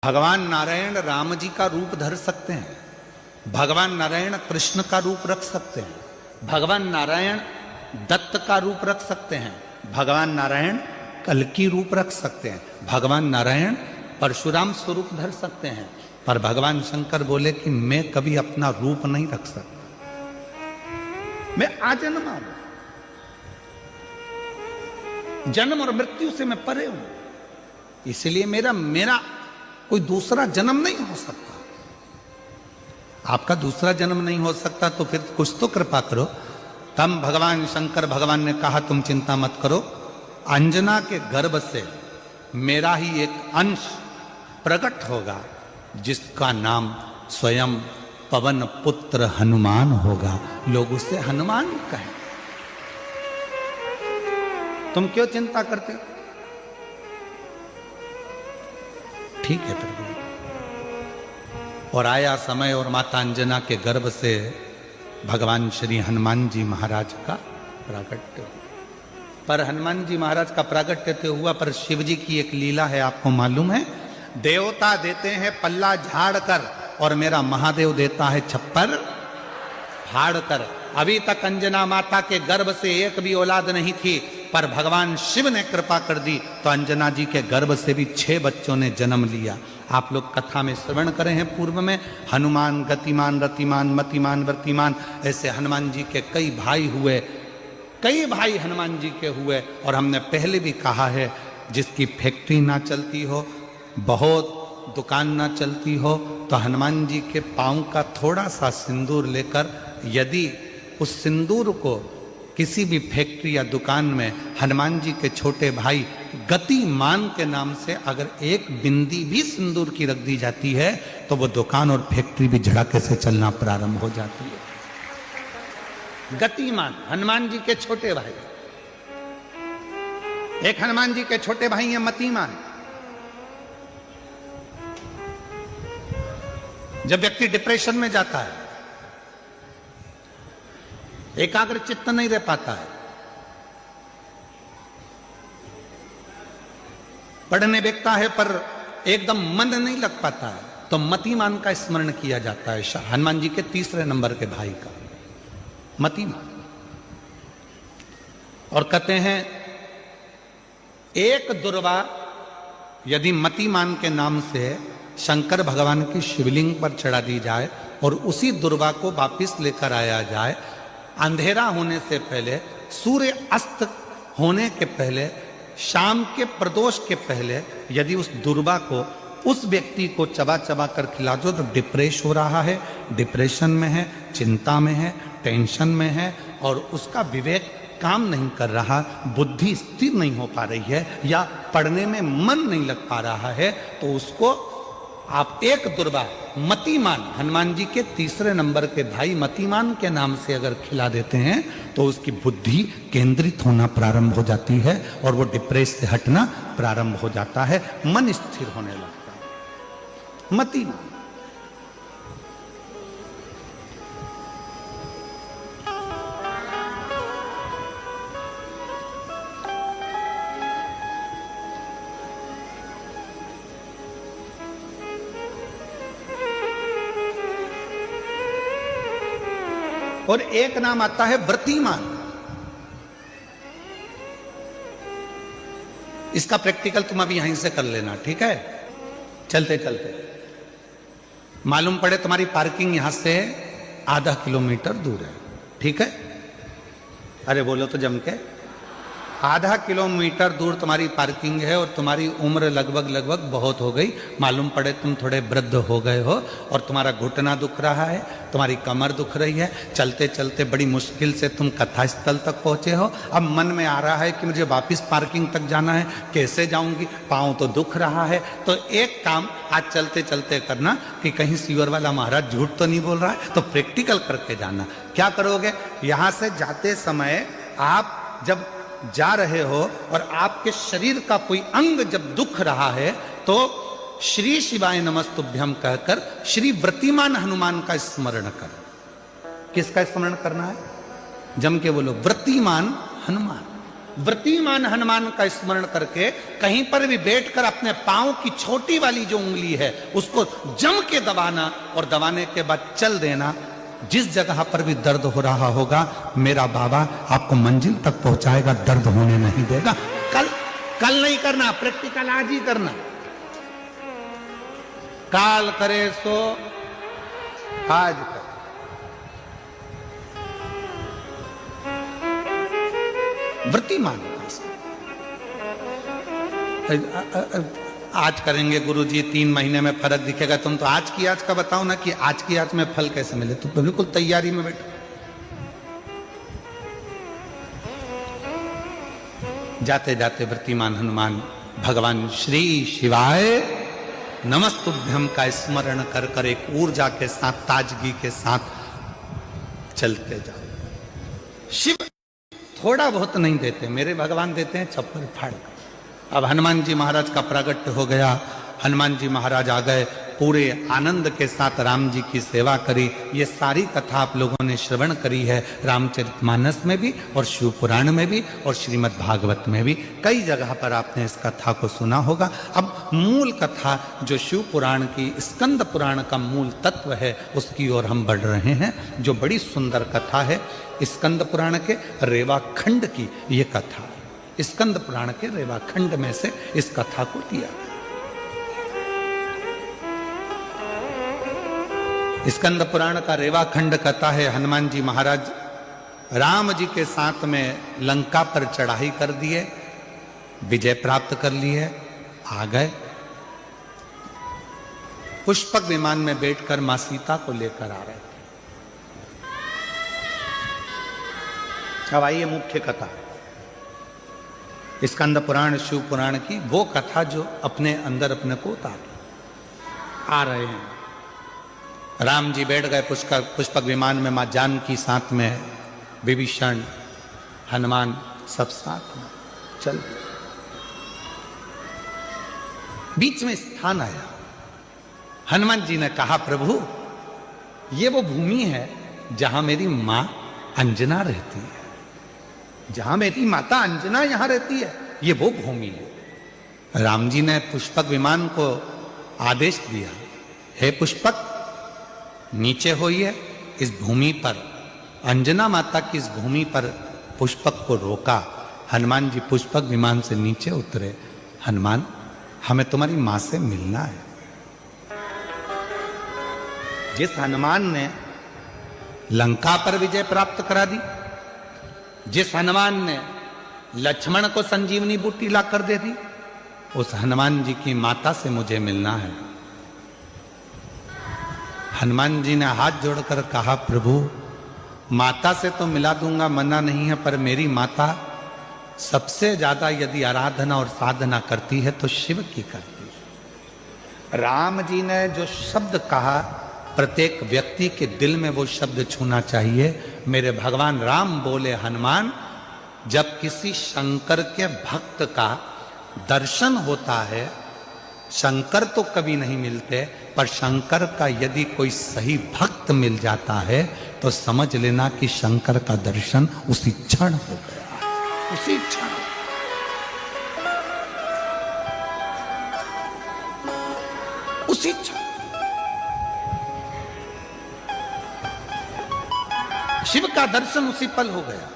भगवान नारायण राम जी का रूप धर सकते हैं, भगवान नारायण कृष्ण का रूप रख सकते हैं, भगवान नारायण दत्त का रूप रख सकते हैं, भगवान नारायण कल्कि रूप रख सकते हैं, भगवान नारायण परशुराम स्वरूप धर सकते हैं। पर भगवान शंकर बोले कि मैं कभी अपना रूप नहीं रख सकता, मैं आजन्मा हूं, जन्म और मृत्यु से मैं परे हूं, इसलिए मेरा कोई दूसरा जन्म नहीं हो सकता। आपका दूसरा जन्म नहीं हो सकता तो फिर कुछ तो कृपा करो। तब भगवान शंकर भगवान ने कहा तुम चिंता मत करो, अंजना के गर्भ से मेरा ही एक अंश प्रकट होगा जिसका नाम स्वयं पवन पुत्र हनुमान होगा, लोग उसे हनुमान कहें। तुम क्यों चिंता करते हो? ठीक है प्रभु। और आया समय और माता अंजना के गर्भ से भगवान श्री हनुमान जी महाराज का प्रागट्य। पर हनुमान जी महाराज का प्रागट्य तो हुआ, पर शिव जी की एक लीला है, आपको मालूम है? देवता देते हैं पल्ला झाड़ कर और मेरा महादेव देता है छप्पर फाड़ कर। अभी तक अंजना माता के गर्भ से एक भी औलाद नहीं थी, पर भगवान शिव ने कृपा कर दी तो अंजना जी के गर्भ से भी 6 बच्चों ने जन्म लिया। आप लोग कथा में श्रवण करे हैं पूर्व में, हनुमान गतिमान रतिमान मतिमान वर्तिमान, ऐसे हनुमान जी के कई भाई हुए, कई भाई हनुमान जी के हुए। और हमने पहले भी कहा है, जिसकी फैक्ट्री ना चलती हो, बहुत दुकान ना चलती हो, तो हनुमान जी के पांव का थोड़ा सा सिंदूर लेकर यदि उस सिंदूर को किसी भी फैक्ट्री या दुकान में हनुमान जी के छोटे भाई गतिमान के नाम से अगर एक बिंदी भी सिंदूर की रख दी जाती है तो वो दुकान और फैक्ट्री भी झड़ाके से चलना प्रारंभ हो जाती है। गतिमान हनुमान जी के छोटे भाई, एक हनुमान जी के छोटे भाई हैं मतिमान। जब व्यक्ति डिप्रेशन में जाता है, एकाग्र चित्त नहीं रह पाता है, पढ़ने बैठता है पर एकदम मन नहीं लग पाता है, तो मतिमान का स्मरण किया जाता है, हनुमान जी के तीसरे नंबर के भाई का मतिमान। और कहते हैं एक दुर्वा यदि मतिमान के नाम से शंकर भगवान की शिवलिंग पर चढ़ा दी जाए और उसी दुर्वा को वापिस लेकर आया जाए, अंधेरा होने से पहले, सूर्य अस्त होने के पहले, शाम के प्रदोष के पहले यदि उस दुर्वा को उस व्यक्ति को चबा चबा कर खिला दो तो डिप्रेस हो रहा है, डिप्रेशन में है, चिंता में है, टेंशन में है और उसका विवेक काम नहीं कर रहा, बुद्धि स्थिर नहीं हो पा रही है या पढ़ने में मन नहीं लग पा रहा है, तो उसको आप एक दुर्वा मतिमान हनुमान जी के तीसरे नंबर के भाई मतिमान के नाम से अगर खिला देते हैं तो उसकी बुद्धि केंद्रित होना प्रारंभ हो जाती है और वो डिप्रेस से हटना प्रारंभ हो जाता है, मन स्थिर होने लगता है। मतिमान और एक नाम आता है व्रतिमान। इसका प्रैक्टिकल तुम अभी यहीं से कर लेना, ठीक है? चलते चलते मालूम पड़े तुम्हारी पार्किंग यहां से आधा किलोमीटर दूर है, ठीक है? अरे बोलो तो जम के, आधा किलोमीटर दूर तुम्हारी पार्किंग है और तुम्हारी उम्र लगभग बहुत हो गई, मालूम पड़े तुम थोड़े वृद्ध हो गए हो और तुम्हारा घुटना दुख रहा है, तुम्हारी कमर दुख रही है, चलते चलते बड़ी मुश्किल से तुम कथा स्थल तक पहुंचे हो। अब मन में आ रहा है कि मुझे वापस पार्किंग तक जाना है, कैसे जाऊंगी, पाँव तो दुख रहा है। तो एक काम आज चलते चलते करना कि कहीं सीवर वाला महाराज झूठ तो नहीं बोल रहा है, तो प्रैक्टिकल करके जाना। क्या करोगे? यहां से जाते समय आप जब जा रहे हो और आपके शरीर का कोई अंग जब दुख रहा है तो श्री शिवाय नमस्तुभ्यम कहकर श्री व्रतिमान हनुमान का स्मरण कर। किसका स्मरण करना है? जम के बोलो, व्रतिमान हनुमान। व्रतिमान हनुमान का स्मरण करके कहीं पर भी बैठकर अपने पांव की छोटी वाली जो उंगली है उसको जम के दबाना और दबाने के बाद चल देना। जिस जगह पर भी दर्द हो रहा होगा मेरा बाबा आपको मंजिल तक पहुंचाएगा, दर्द होने नहीं देगा। कल नहीं करना, प्रैक्टिकल आज ही करना। काल करे सो आज कर। व्रतिमान आज करेंगे गुरुजी, 3 महीने में फर्क दिखेगा। तुम तो आज की आज का बताओ ना कि आज की आज में फल कैसे मिले। तुम तो बिल्कुल तैयारी में बैठो। जाते जाते व्रतिमान हनुमान भगवान श्री शिवाय नमस्तुभ्यम का स्मरण कर कर एक ऊर्जा के साथ, ताजगी के साथ चलते जाओ। शिव थोड़ा बहुत नहीं देते, मेरे भगवान देते हैं चप्पल फाड़ कर। अब हनुमान जी महाराज का प्रागट्य हो गया, हनुमान जी महाराज आ गए, पूरे आनंद के साथ राम जी की सेवा करी। ये सारी कथा आप लोगों ने श्रवण करी है रामचरितमानस में भी और शिव पुराण में भी और श्रीमद् भागवत में भी, कई जगह पर आपने इस कथा को सुना होगा। अब मूल कथा जो शिव पुराण की, स्कंद पुराण का मूल तत्व है, उसकी ओर हम बढ़ रहे हैं। जो बड़ी सुंदर कथा है स्कंद पुराण के रेवा खंड की, ये कथा स्कंद पुराण के रेवा खंड में से इस कथा को लिया। स्कंद पुराण का रेवा खंड कथा है, हनुमान जी महाराज राम जी के साथ में लंका पर चढ़ाई कर दिए, विजय प्राप्त कर लिए, आ गए। पुष्पक विमान में बैठकर मां सीता को लेकर आ रहे थे। अब आइए मुख्य कथा, स्कंद पुराण शिव पुराण की वो कथा जो अपने अंदर अपने को उतार आ रहे हैं। राम जी बैठ गए पुष्पक विमान में, मां जानकी साथ में, विभीषण, हनुमान सब साथ में चल। बीच में स्थान आया, हनुमान जी ने कहा प्रभु ये वो भूमि है जहां मेरी मां अंजना रहती है, जहां मेरी माता अंजना यहां रहती है, ये वो भूमि है। राम जी ने पुष्पक विमान को आदेश दिया, हे पुष्पक नीचे होइए। इस भूमि पर, अंजना माता की इस भूमि पर पुष्पक को रोका। हनुमान जी पुष्पक विमान से नीचे उतरे। हनुमान हमें तुम्हारी मां से मिलना है। जिस हनुमान ने लंका पर विजय प्राप्त करा दी, जिस हनुमान ने लक्ष्मण को संजीवनी बूटी ला कर दे दी, उस हनुमान जी की माता से मुझे मिलना है। हनुमान जी ने हाथ जोड़कर कहा प्रभु माता से तो मिला दूंगा, मना नहीं है, पर मेरी माता सबसे ज्यादा यदि आराधना और साधना करती है तो शिव की करती है। राम जी ने जो शब्द कहा प्रत्येक व्यक्ति के दिल में वो शब्द छूना चाहिए। मेरे भगवान राम बोले हनुमान, जब किसी शंकर के भक्त का दर्शन होता है, शंकर तो कभी नहीं मिलते, पर शंकर का यदि कोई सही भक्त मिल जाता है तो समझ लेना कि शंकर का दर्शन उसी क्षण हो गया, उसी क्षण। उसी क्षण शिव का दर्शन उसी पल हो गया,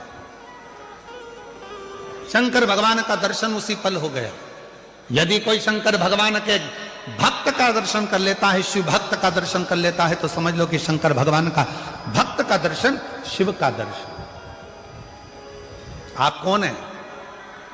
शंकर भगवान का दर्शन उसी पल हो गया। यदि कोई शंकर भगवान के भक्त का दर्शन कर लेता है, शिव भक्त का दर्शन कर लेता है, तो समझ लो कि शंकर भगवान का भक्त का दर्शन, शिव का दर्शन। आप कौन है?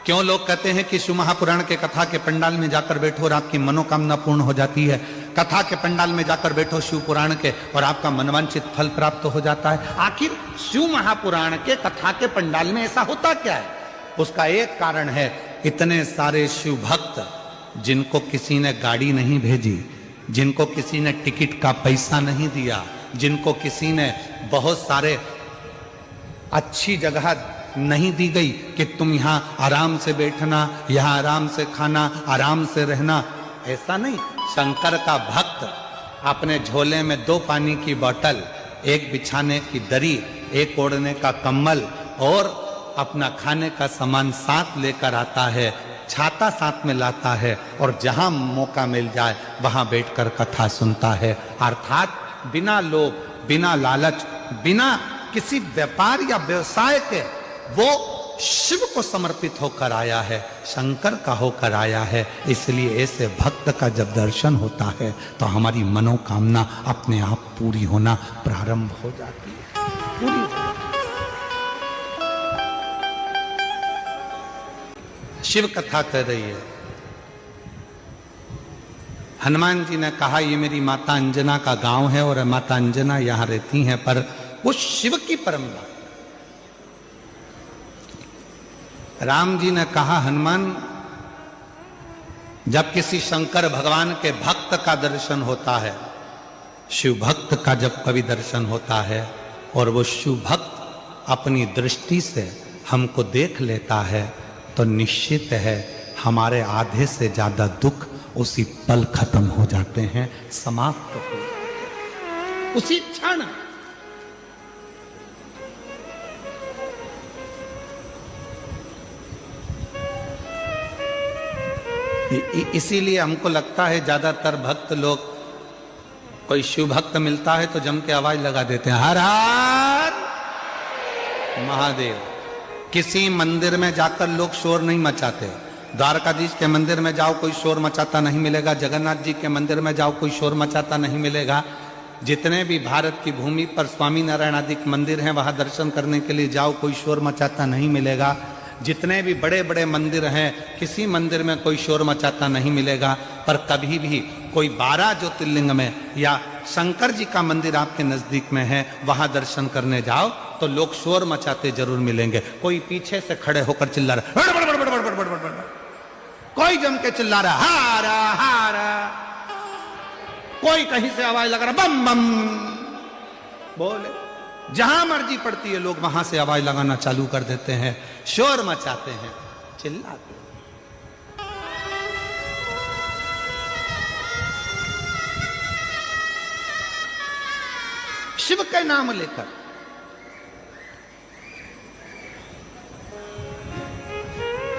क्यों लोग कहते हैं कि शिव महापुराण के कथा के पंडाल में जाकर बैठो और आपकी मनोकामना पूर्ण हो जाती है, कथा के पंडाल में जाकर बैठो शिव पुराण के और आपका मनवांछित फल प्राप्त हो जाता है। आखिर शिव महापुराण के कथा के पंडाल में ऐसा होता क्या है? उसका एक कारण है, इतने सारे शिव भक्त जिनको किसी ने गाड़ी नहीं भेजी, जिनको किसी ने टिकट का पैसा नहीं दिया, जिनको किसी ने बहुत सारे अच्छी जगह नहीं दी गई कि तुम यहां आराम से बैठना, यहां आराम से खाना, आराम से रहना, ऐसा नहीं। शंकर का भक्त अपने झोले में 2 पानी की बोतल, एक बिछाने की दरी, एक ओढ़ने का कंबल और अपना खाने का सामान साथ लेकर आता है, छाता साथ में लाता है और जहां मौका मिल जाए वहां बैठकर कथा सुनता है। अर्थात बिना लोभ, बिना लालच, बिना किसी व्यापार या व्यवसाय के वो शिव को समर्पित होकर आया है, शंकर का होकर आया है। इसलिए ऐसे भक्त का जब दर्शन होता है तो हमारी मनोकामना अपने आप पूरी होना प्रारंभ हो जाती है, पूरी। शिव कथा कर रही है। हनुमान जी ने कहा ये मेरी माता अंजना का गांव है और माता अंजना यहां रहती हैं, पर वो शिव की परम बात। राम जी ने कहा हनुमान, जब किसी शंकर भगवान के भक्त का दर्शन होता है, शिव भक्त का जब कभी दर्शन होता है और वो शिव भक्त अपनी दृष्टि से हमको देख लेता है तो निश्चित है हमारे आधे से ज्यादा दुख उसी पल खत्म हो जाते हैं, समाप्त हो जाते हैं उसी क्षण। इसीलिए हमको लगता है ज्यादातर भक्त लोग, कोई शिव भक्त मिलता है तो जम के आवाज लगा देते हैं हर हर महादेव। किसी मंदिर में जाकर लोग शोर नहीं मचाते। द्वारकाधीश के मंदिर में जाओ कोई शोर मचाता नहीं मिलेगा, जगन्नाथ जी के मंदिर में जाओ कोई शोर मचाता नहीं मिलेगा। जितने भी भारत की भूमि पर स्वामी नारायण आदि मंदिर हैं वहां दर्शन करने के लिए जाओ कोई शोर मचाता नहीं मिलेगा। जितने भी बड़े बड़े मंदिर हैं किसी मंदिर में कोई शोर मचाता नहीं मिलेगा। पर कभी भी कोई 12 ज्योतिर्लिंग में या शंकर जी का मंदिर आपके नजदीक में है वहां दर्शन करने जाओ तो लोग शोर मचाते जरूर मिलेंगे। कोई पीछे से खड़े होकर चिल्ला रहा, कोई जम के चिल्ला रहा हारा हारा, कोई कहीं से आवाज लगा रहा बम बम बोले। जहां मर्जी पड़ती है लोग वहां से आवाज लगाना चालू कर देते हैं, शोर मचाते हैं, चिल्लाते हैं। शिव का नाम लेकर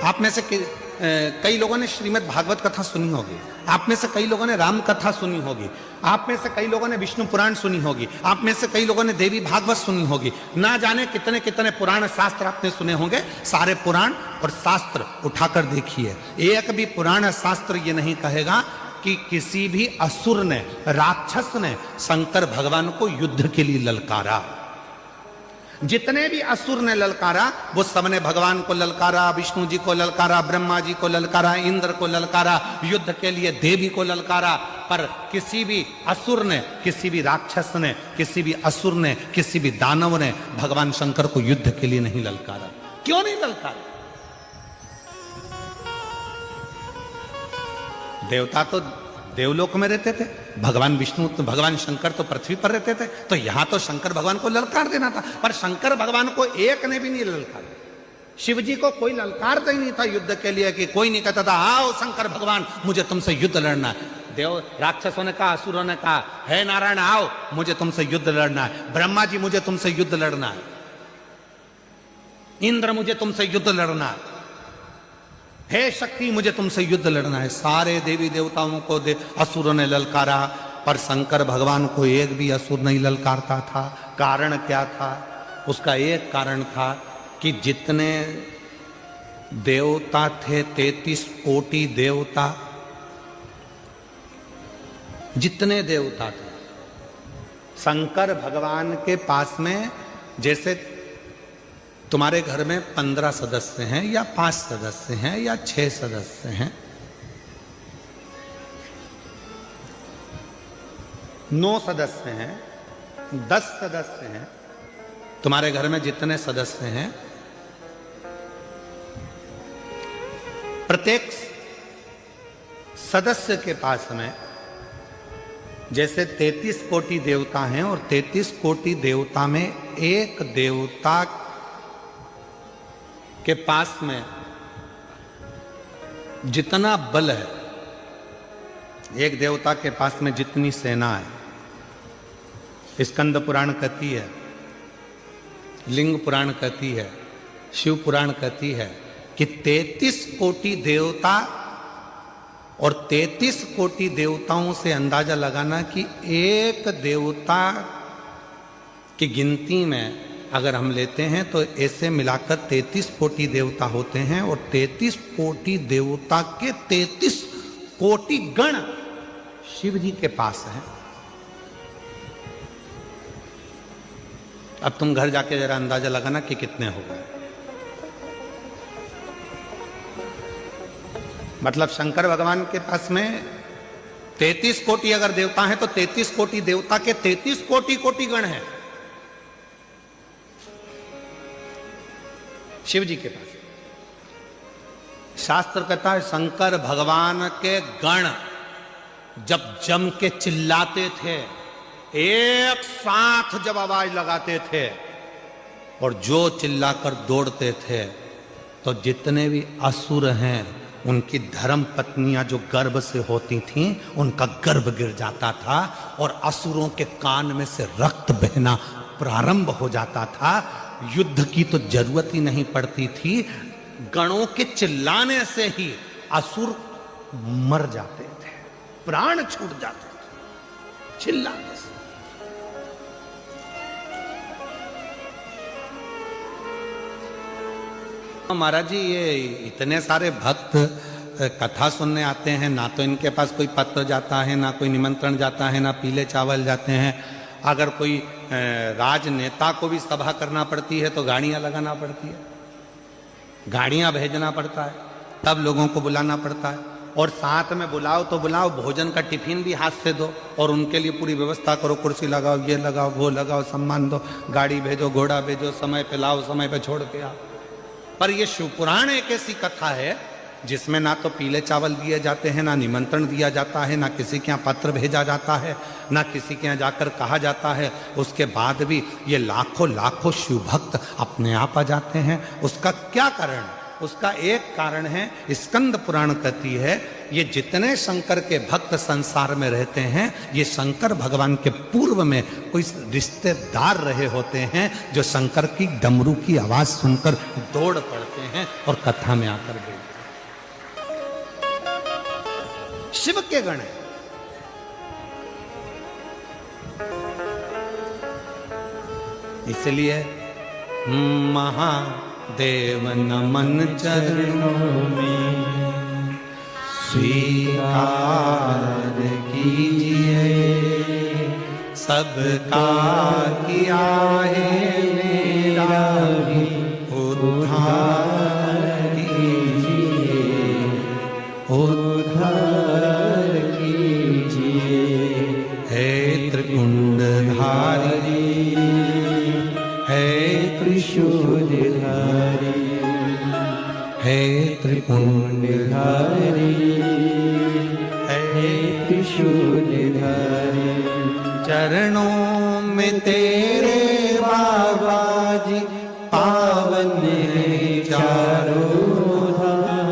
आप में से कई लोगों ने श्रीमद् भागवत कथा सुनी होगी, आप में से कई लोगों ने राम कथा सुनी होगी, आप में से कई लोगों ने विष्णु पुराण सुनी होगी, आप में से कई लोगों ने देवी भागवत सुनी होगी। ना जाने कितने कितने पुराण शास्त्र आपने सुने होंगे। सारे पुराण और शास्त्र उठाकर देखिए, एक भी पुराण शास्त्र ये नहीं कहेगा कि किसी भी असुर ने, राक्षस ने शंकर भगवान को युद्ध के लिए ललकारा। जितने भी असुर ने ललकारा वो सबने भगवान को ललकारा, विष्णु जी को ललकारा, ब्रह्मा जी को ललकारा, इंद्र को ललकारा, युद्ध के लिए देवी को ललकारा। पर किसी भी असुर ने, किसी भी राक्षस ने, किसी भी असुर ने, किसी भी दानव ने भगवान शंकर को युद्ध के लिए नहीं ललकारा। क्यों नहीं ललकारा? देवता तो देवलोक में रहते थे, भगवान विष्णु तो भगवान शंकर तो पृथ्वी पर रहते थे, तो यहां तो शंकर भगवान को ललकार देना था। पर शंकर भगवान को एक ने भी नहीं ललकारा। शिव जी को कोई ललकारता ही नहीं था युद्ध के लिए, कि कोई नहीं कहता था आओ शंकर भगवान मुझे तुमसे युद्ध लड़ना है। देव राक्षसों ने कहा, असुरों ने कहा हे नारायण आओ मुझे तुमसे युद्ध लड़ना है। ब्रह्मा जी मुझे तुमसे युद्ध लड़ना है, इंद्र मुझे तुमसे युद्ध लड़ना है, हे शक्ति मुझे तुमसे युद्ध लड़ना है। सारे देवी देवताओं को असुरों ने ललकारा, पर शंकर भगवान को एक भी असुर नहीं ललकारता था। कारण क्या था? उसका एक कारण था कि जितने देवता थे, 33 कोटि देवता, जितने देवता थे शंकर भगवान के पास में, जैसे तुम्हारे घर में 15 सदस्य हैं या 5 सदस्य हैं या 6 सदस्य हैं, 9 सदस्य हैं, 10 सदस्य हैं, तुम्हारे घर में जितने सदस्य हैं, प्रत्येक सदस्य के पास में जैसे 33 कोटि देवता हैं और 33 कोटि देवता में एक देवता के पास में जितना बल है, एक देवता के पास में जितनी सेना है, स्कंद पुराण कहती है, लिंग पुराण कहती है, शिव पुराण कहती है कि 33 कोटि देवता और 33 कोटि देवताओं से अंदाजा लगाना कि एक देवता की गिनती में अगर हम लेते हैं तो ऐसे मिलाकर 33 कोटि देवता होते हैं और 33 कोटि देवता के 33 कोटि गण शिव जी के पास हैं। अब तुम घर जाके जरा अंदाजा लगाना कि कितने हो गए। मतलब शंकर भगवान के पास में 33 कोटि अगर देवता हैं तो 33 कोटि देवता के 33 कोटि कोटि गण हैं शिव जी के पास। शास्त्र कहता है शंकर भगवान के गण जब जम के चिल्लाते थे, एक साथ जब आवाज लगाते थे और जो चिल्लाकर दौड़ते थे, तो जितने भी असुर हैं उनकी धर्म पत्नियां जो गर्भ से होती थीं उनका गर्भ गिर जाता था और असुरों के कान में से रक्त बहना प्रारंभ हो जाता था। युद्ध की तो जरूरत ही नहीं पड़ती थी, गणों के चिल्लाने से ही असुर मर जाते थे, प्राण छूट जाते थे चिल्लाने से। महाराज जी ये इतने सारे भक्त कथा सुनने आते हैं, ना तो इनके पास कोई पत्र जाता है, ना कोई निमंत्रण जाता है, ना पीले चावल जाते हैं। अगर कोई राजनेता को भी सभा करना पड़ती है तो गाड़ियां लगाना पड़ती है, गाड़ियां भेजना पड़ता है, तब लोगों को बुलाना पड़ता है। और साथ में बुलाओ तो बुलाओ, भोजन का टिफिन भी हाथ से दो और उनके लिए पूरी व्यवस्था करो, कुर्सी लगाओ, ये लगाओ, वो लगाओ, सम्मान दो, गाड़ी भेजो, घोड़ा भेजो, समय पे लाओ, समय पे छोड़ के आओ। पर ये शिव पुराण एक ऐसी कथा है जिसमें ना तो पीले चावल दिए जाते हैं, ना निमंत्रण दिया जाता है, ना किसी के यहाँ पत्र भेजा जाता है, ना किसी के यहाँ जाकर कहा जाता है। उसके बाद भी ये लाखों लाखों शिव भक्त अपने आप आ जाते हैं। उसका क्या कारण? उसका एक कारण है, स्कंद पुराण कहती है, ये जितने शंकर के भक्त संसार में रहते हैं, ये शंकर भगवान के पूर्व में कोई रिश्तेदार रहे होते हैं जो शंकर की डमरू की आवाज सुनकर दौड़ पड़ते हैं और कथा में आकर बैठते हैं। शिव के गण है। इसलिए महादेव नमन चरणों में स्वीकार कीजिए, सबका किया है मेरा भी उद्धार कीजिए, उद्धार कीजिए। हे त्रिकुंडधारी, हे त्रिशूलधारी, हे त्रिपुंडधारी, हे त्रिशूलधारी। चरणों में तेरे बाबा जी पावन है चारों धाम,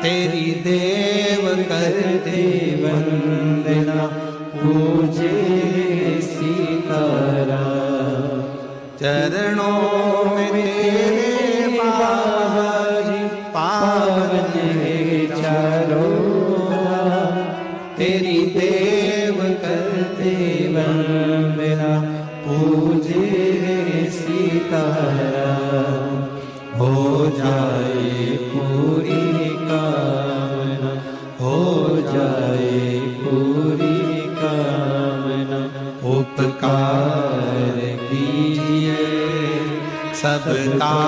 तेरी देव करते वंदना पूजे सीताराम। चरणों में तेरे बाबा जी पावन है चारों धाम, तेरी देव करते वंदना पूजे सीताराम। हो जाए पूरी कामना, हो जाए पूरी कामना, उपकार कीजिए, सबका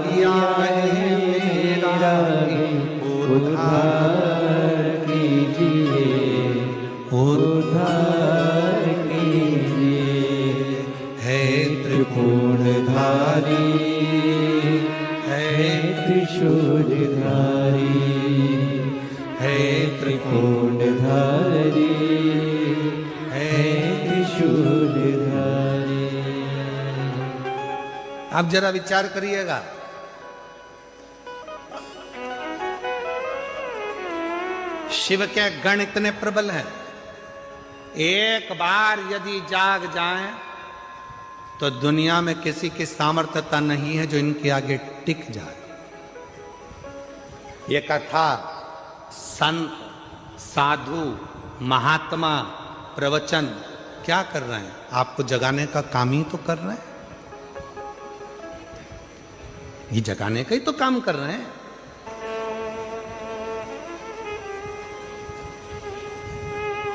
किया है मेरा उद्धार कीजिए, उद्धार कीजिए। हे त्रिपुंडधारी, हे त्रिशूलधारी, हे त्रिपुंडधारी, हे त्रिशूलधारी। आप जरा विचार करिएगा, शिव के गण इतने प्रबल हैं, एक बार यदि जाग जाएं तो दुनिया में किसी की सामर्थ्यता नहीं है जो इनके आगे टिक जाए। ये कथा संत, साधु, महात्मा, प्रवचन क्या कर रहे हैं? आपको जगाने का काम ही तो कर रहे हैं। ये जगाने का ही तो काम कर रहे हैं।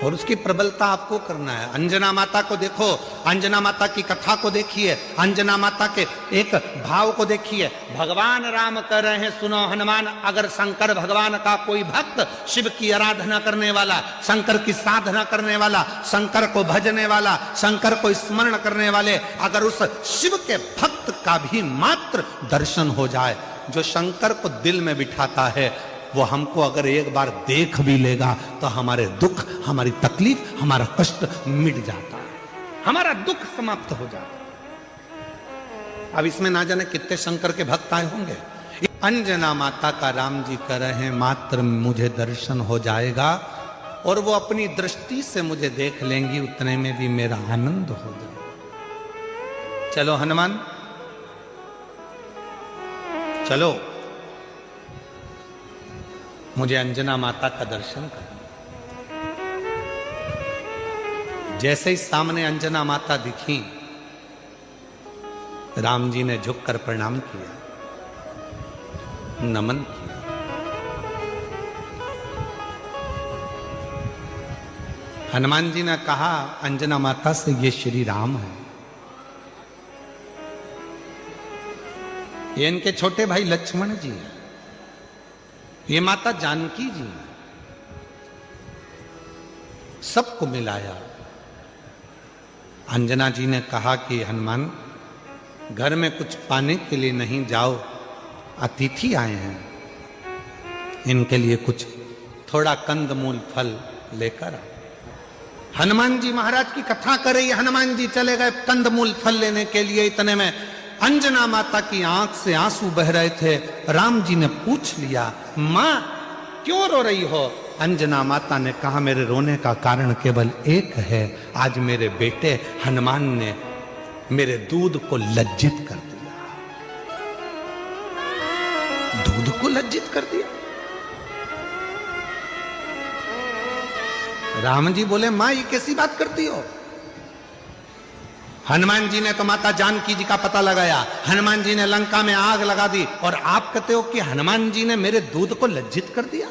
और उसकी प्रबलता आपको करना है। अंजना माता को देखो, अंजना माता की कथा को देखिए, अंजना माता के एक भाव को देखिए। भगवान राम कह रहे हैं, सुनो हनुमान, अगर शंकर भगवान का कोई भक्त, शिव की आराधना करने वाला, शंकर की साधना करने वाला, शंकर को भजने वाला, शंकर को स्मरण करने वाले, अगर उस शिव के भक्त का भी मात्र दर्शन हो जाए, जो शंकर को दिल में बिठाता है, वो हमको अगर एक बार देख भी लेगा तो हमारे दुख, हमारी तकलीफ, हमारा कष्ट मिट जाता है, हमारा दुख समाप्त हो जाता है। अब इसमें ना जाने कितने शंकर के भक्त आए होंगे। अंजना माता का राम जी कह रहे हैं, मात्र मुझे दर्शन हो जाएगा और वो अपनी दृष्टि से मुझे देख लेंगी, उतने में भी मेरा आनंद हो जाए। चलो हनुमान, चलो, मुझे अंजना माता का दर्शन करना। जैसे ही सामने अंजना माता दिखी, राम जी ने झुककर प्रणाम किया, नमन किया। हनुमान जी ने कहा अंजना माता से, ये श्री राम है, ये इनके छोटे भाई लक्ष्मण जी हैं, ये माता जानकी जी, सबको मिलाया। अंजना जी ने कहा कि हनुमान, घर में कुछ पाने के लिए नहीं, जाओ, अतिथि आए हैं, इनके लिए कुछ थोड़ा कंदमूल फल लेकर आओ। हनुमान जी महाराज की कथा कर रही है, हनुमान जी चले गए कंदमूल फल लेने के लिए। इतने में अंजना माता की आंख से आंसू बह रहे थे। राम जी ने पूछ लिया, मां क्यों रो रही हो? अंजना माता ने कहा, मेरे रोने का कारण केवल एक है, आज मेरे बेटे हनुमान ने मेरे दूध को लज्जित कर दिया। दूध को लज्जित कर दिया? राम जी बोले, मां ये कैसी बात करती हो? हनुमान जी ने तो माता जानकी जी का पता लगाया, हनुमान जी ने लंका में आग लगा दी, और आप कहते हो कि हनुमान जी ने मेरे दूध को लज्जित कर दिया?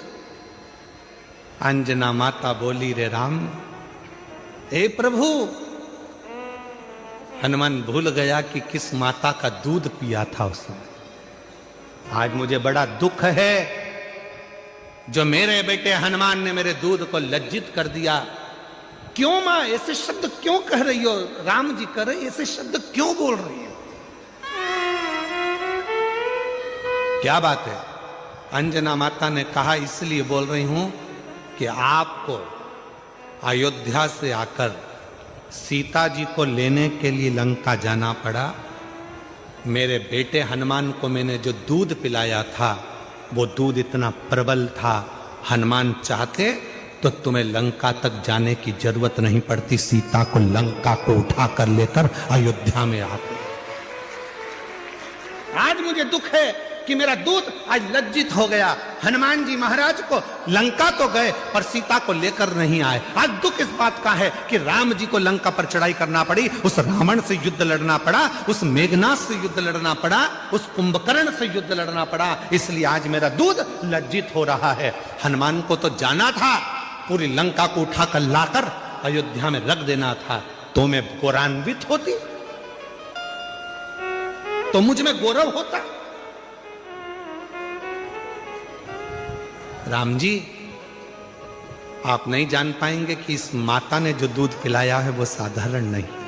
अंजना माता बोली, रे राम, हे प्रभु, हनुमान भूल गया कि किस माता का दूध पिया था उसने। आज मुझे बड़ा दुख है जो मेरे बेटे हनुमान ने मेरे दूध को लज्जित कर दिया। क्यों मां ऐसे शब्द क्यों कह रही हो? राम जी कह रहे, ऐसे शब्द क्यों बोल रही हो? क्या बात है? अंजना माता ने कहा, इसलिए बोल रही हूं कि आपको अयोध्या से आकर सीता जी को लेने के लिए लंका जाना पड़ा। मेरे बेटे हनुमान को मैंने जो दूध पिलाया था, वो दूध इतना प्रबल था, हनुमान चाहते तो तुम्हें लंका तक जाने की जरूरत नहीं पड़ती, सीता को लंका को उठाकर लेकर अयोध्या में आते। आज मुझे दुख है कि मेरा दूत आज लज्जित हो गया। हनुमान जी महाराज को लंका तो गए पर सीता को लेकर नहीं आए। आज दुख इस बात का है कि राम जी को लंका पर चढ़ाई करना पड़ी, उस रावण से युद्ध लड़ना पड़ा, उस मेघनाथ से युद्ध लड़ना पड़ा, उस कुंभकर्ण से युद्ध लड़ना पड़ा, इसलिए आज मेरा दूध लज्जित हो रहा है। हनुमान को तो जाना था, पूरी लंका को उठाकर लाकर अयोध्या में रख देना था, तो मैं गौरवान्वित होती, तो मुझ में गौरव होता। राम जी, आप नहीं जान पाएंगे कि इस माता ने जो दूध पिलाया है वो साधारण नहीं है।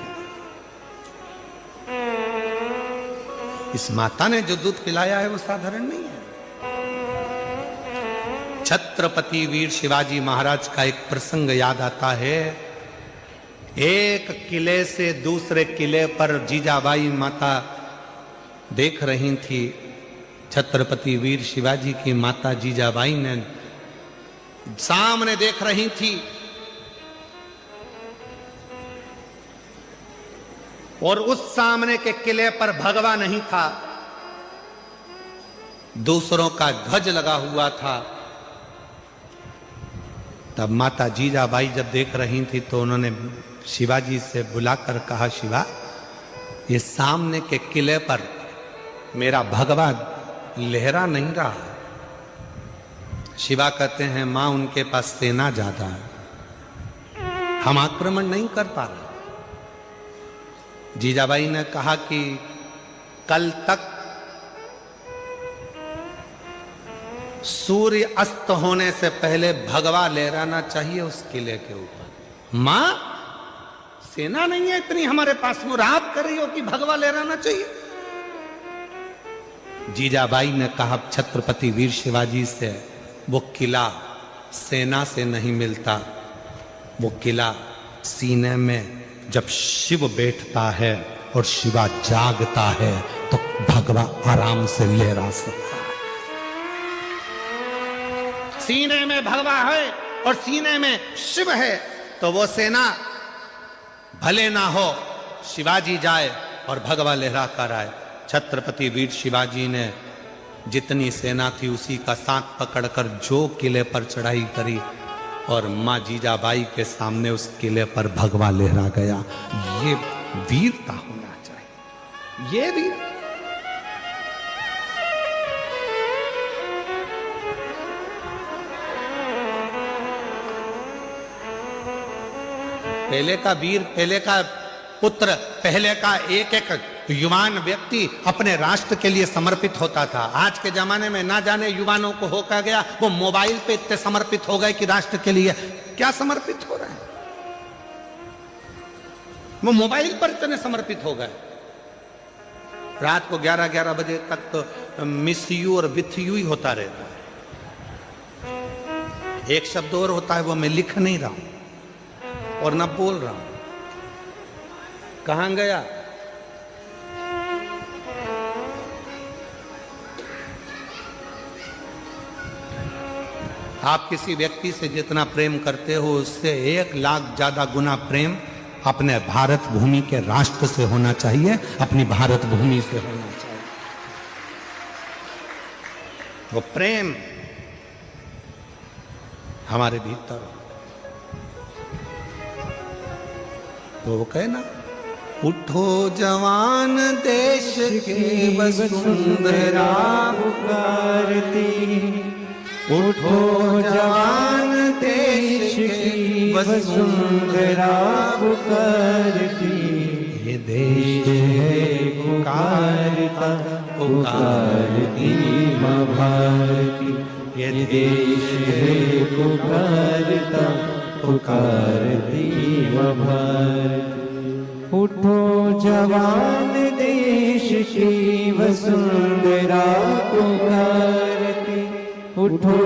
इस माता ने जो दूध पिलाया है वो साधारण नहीं है। छत्रपति वीर शिवाजी महाराज का एक प्रसंग याद आता है। एक किले से दूसरे किले पर जीजाबाई माता देख रही थी। छत्रपति वीर शिवाजी की माता जीजाबाई ने सामने देख रही थी। और उस सामने के किले पर भगवा नहीं था, दूसरों का ध्वज लगा हुआ था। तब माता जीजाबाई जब देख रही थी तो उन्होंने शिवाजी से बुलाकर कहा, शिवा, ये सामने के किले पर मेरा भगवा लहरा नहीं रहा। शिवा कहते हैं, मां, उनके पास सेना ज्यादा है, हम आक्रमण नहीं कर पा रहे। जीजाबाई ने कहा कि कल तक सूर्य अस्त होने से पहले भगवा लहराना चाहिए उस किले के ऊपर। मां, सेना नहीं है इतनी हमारे पास, में आप कर रही हो कि भगवा लहराना चाहिए। जीजाबाई ने कहा, छत्रपति वीर शिवाजी से वो किला सेना से नहीं मिलता, वो किला सीने में जब शिव बैठता है और शिवा जागता है तो भगवा आराम से लहरा सकता है। सीने में भगवा है और सीने में शिव है तो वो सेना भले ना हो, शिवाजी जाए और भगवा लहरा कर आए। छत्रपति वीर शिवाजी ने जितनी सेना थी उसी का साथ पकड़कर जो किले पर चढ़ाई करी और मां जीजाबाई के सामने उस किले पर भगवा लहरा गया। ये वीरता होना चाहिए, ये वीर। पहले का वीर, पहले का पुत्र, पहले का एक एक युवान व्यक्ति अपने राष्ट्र के लिए समर्पित होता था। आज के जमाने में ना जाने युवानों को हो क्या गया, वो मोबाइल पे इतने समर्पित हो गए कि राष्ट्र के लिए क्या समर्पित हो रहे हैं, वो मोबाइल पर इतने समर्पित हो गए। रात को 11-11 बजे तक तो मिस यू और विथ यू ही होता रहता है। एक शब्द और होता है, वो मैं लिख नहीं रहा हूं और ना बोल रहा हूं। कहां गया? आप किसी व्यक्ति से जितना प्रेम करते हो उससे 1 लाख ज्यादा गुना प्रेम अपने भारत भूमि के राष्ट्र से होना चाहिए, अपनी भारत भूमि से होना चाहिए। वो प्रेम हमारे भीतर, तो वो कहे ना, उठो जवान देश की वसुंधरा पुकारती, उठो जवान देश की वसुंधरा पुकारती, ये देश है पुकारता पुकारती मां भारती, ये देश है पुकारता पुकारती मां भारती। उठो जवान देश की वसुंधरा पुकारती, उठो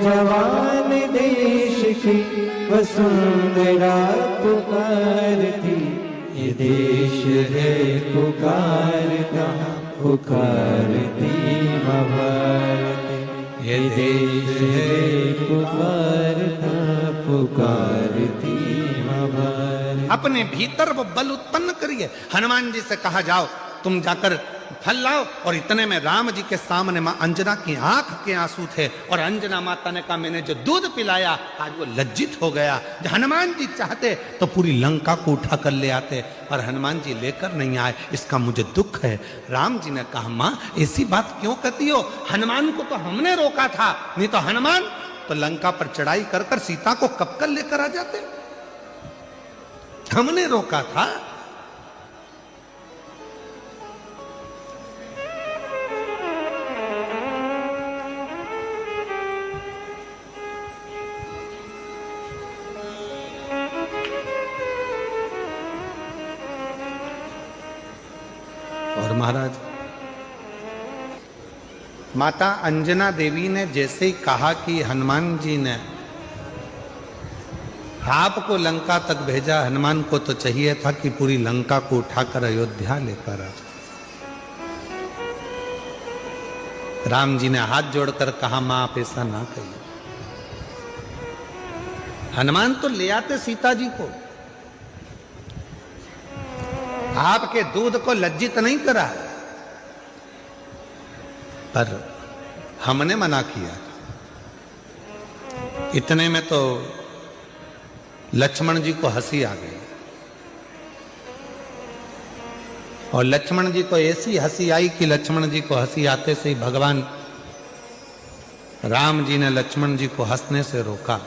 जवान देश की वसुंधरा पुकारती, ये देश है पुकारता पुकारती मां भारती, ये देश है पुकारता पुकारती मां भारती। अपने भीतर वो बल उत्पन्न करिए। हनुमान जी से कहा, जाओ तुम जाकर फल लाओ, और इतने में राम जी के सामने मां अंजना की आंख के आंसू थे और अंजना माता ने कहा, मैंने जो दूध पिलाया आज वो लज्जित हो गया। हनुमान जी चाहते तो पूरी लंका को उठा कर ले आते, और हनुमान जी लेकर नहीं आए, इसका मुझे दुख है। राम जी ने कहा, मां ऐसी बात क्यों कहती हो, हनुमान को तो हमने रोका था, नहीं तो हनुमान तो लंका पर चढ़ाई कर कर सीता को कब कर लेकर आ जाते, हमने रोका था। और महाराज, माता अंजना देवी ने जैसे ही कहा कि हनुमान जी ने आपको लंका तक भेजा, हनुमान को तो चाहिए था कि पूरी लंका को उठाकर अयोध्या लेकर आ। राम जी ने हाथ जोड़कर कहा, मां आप ऐसा ना कहिए, हनुमान तो ले आते सीता जी को, आपके दूध को लज्जित नहीं करा, पर हमने मना किया। इतने में तो लक्ष्मण जी को हंसी आ गई, और लक्ष्मण जी को ऐसी हंसी आई कि लक्ष्मण जी को हंसी आते से ही भगवान राम जी ने लक्ष्मण जी को हंसने से रोका।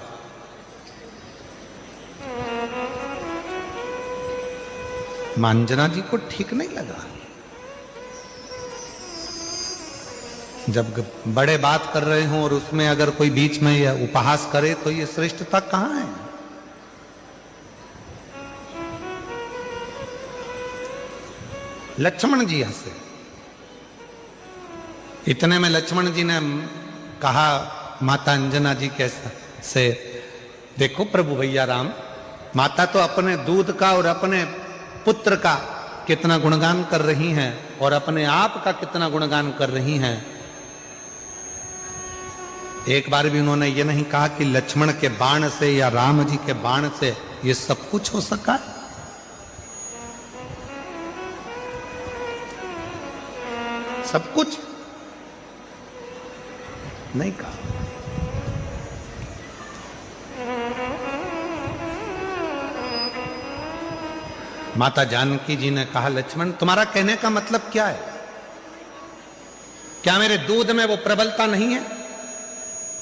अंजना जी को ठीक नहीं लगा। जब बड़े बात कर रहे हों और उसमें अगर कोई बीच में यह उपहास करे तो ये श्रेष्ठता कहां है? लक्ष्मण जी हंसे। इतने में लक्ष्मण जी ने कहा माता अंजना जी के से, देखो प्रभु भैया राम, माता तो अपने दूध का और अपने पुत्र का कितना गुणगान कर रही हैं और अपने आप का कितना गुणगान कर रही हैं। एक बार भी उन्होंने ये नहीं कहा कि लक्ष्मण के बाण से या राम जी के बाण से ये सब कुछ हो सका। सब कुछ नहीं कहा। माता जानकी जी ने कहा लक्ष्मण तुम्हारा कहने का मतलब क्या है? क्या मेरे दूध में वो प्रबलता नहीं है?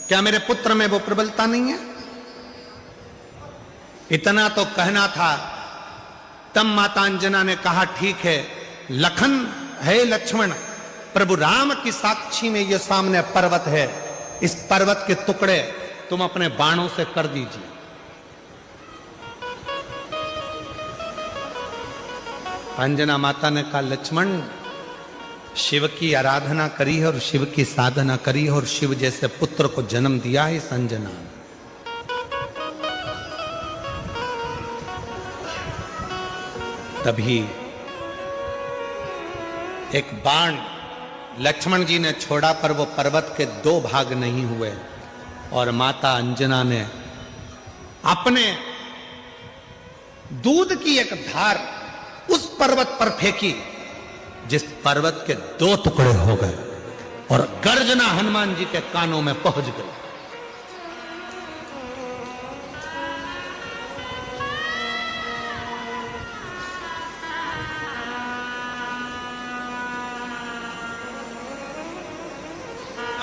क्या मेरे पुत्र में वो प्रबलता नहीं है? इतना तो कहना था। तब माता अंजना ने कहा ठीक है, लखन है लक्ष्मण, प्रभु राम की साक्षी में ये सामने पर्वत है, इस पर्वत के टुकड़े तुम अपने बाणों से कर दीजिए। अंजना माता ने कहा लक्ष्मण शिव की आराधना करी है और शिव की साधना करी है और शिव जैसे पुत्र को जन्म दिया है इस अंजना ने। तभी एक बाण लक्ष्मण जी ने छोड़ा पर वो पर्वत के दो भाग नहीं हुए और माता अंजना ने अपने दूध की एक धार उस पर्वत पर फेंकी जिस पर्वत के दो टुकड़े हो गए और गर्जना हनुमान जी के कानों में पहुंच गई।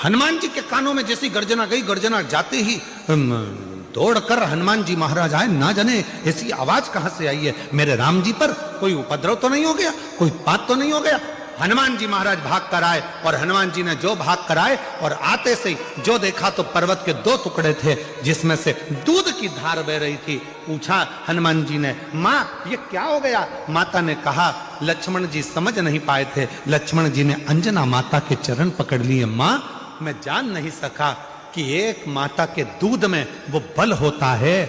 हनुमान जी के कानों में जैसी गर्जना गई, गर्जना जाते ही दौड़कर हनुमान जी महाराज आए। ना जाने ऐसी आवाज कहां से आई है, मेरे राम जी पर कोई उपद्रव तो नहीं हो गया, कोई बात तो नहीं हो गया। हनुमान जी महाराज भाग कर आए और हनुमान जी ने जो भाग कर आए और आते से जो देखा तो पर्वत के दो टुकड़े थे जिसमें से दूध की धार बह रही थी। पूछा हनुमान जी ने, मां ये क्या हो गया? माता ने कहा, लक्ष्मण जी समझ नहीं पाए थे। लक्ष्मण जी ने अंजना माता के चरण पकड़ लिए। मां मैं जान नहीं सका कि एक माता के दूध में वो बल होता है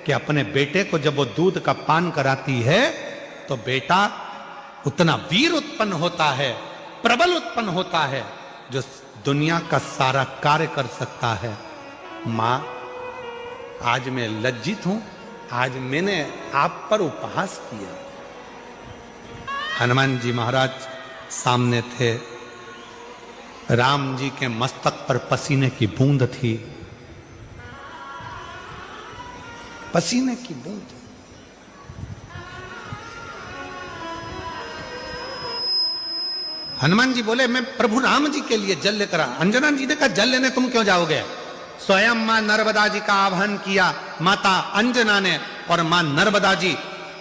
कि अपने बेटे को जब वो दूध का पान कराती है तो बेटा उतना वीर उत्पन्न होता है, प्रबल उत्पन्न होता है, जो दुनिया का सारा कार्य कर सकता है। मां आज मैं लज्जित हूं, आज मैंने आप पर उपहास किया। हनुमान जी महाराज सामने थे, राम जी के मस्तक पर पसीने की बूंद थी, पसीने की बूंद। हनुमान जी बोले मैं प्रभु राम जी के लिए जल लेकर आ। अंजना जी ने कहा जल लेने तुम क्यों जाओगे? स्वयं मां नर्मदा जी का आह्वान किया माता अंजना ने, और मां नर्मदा जी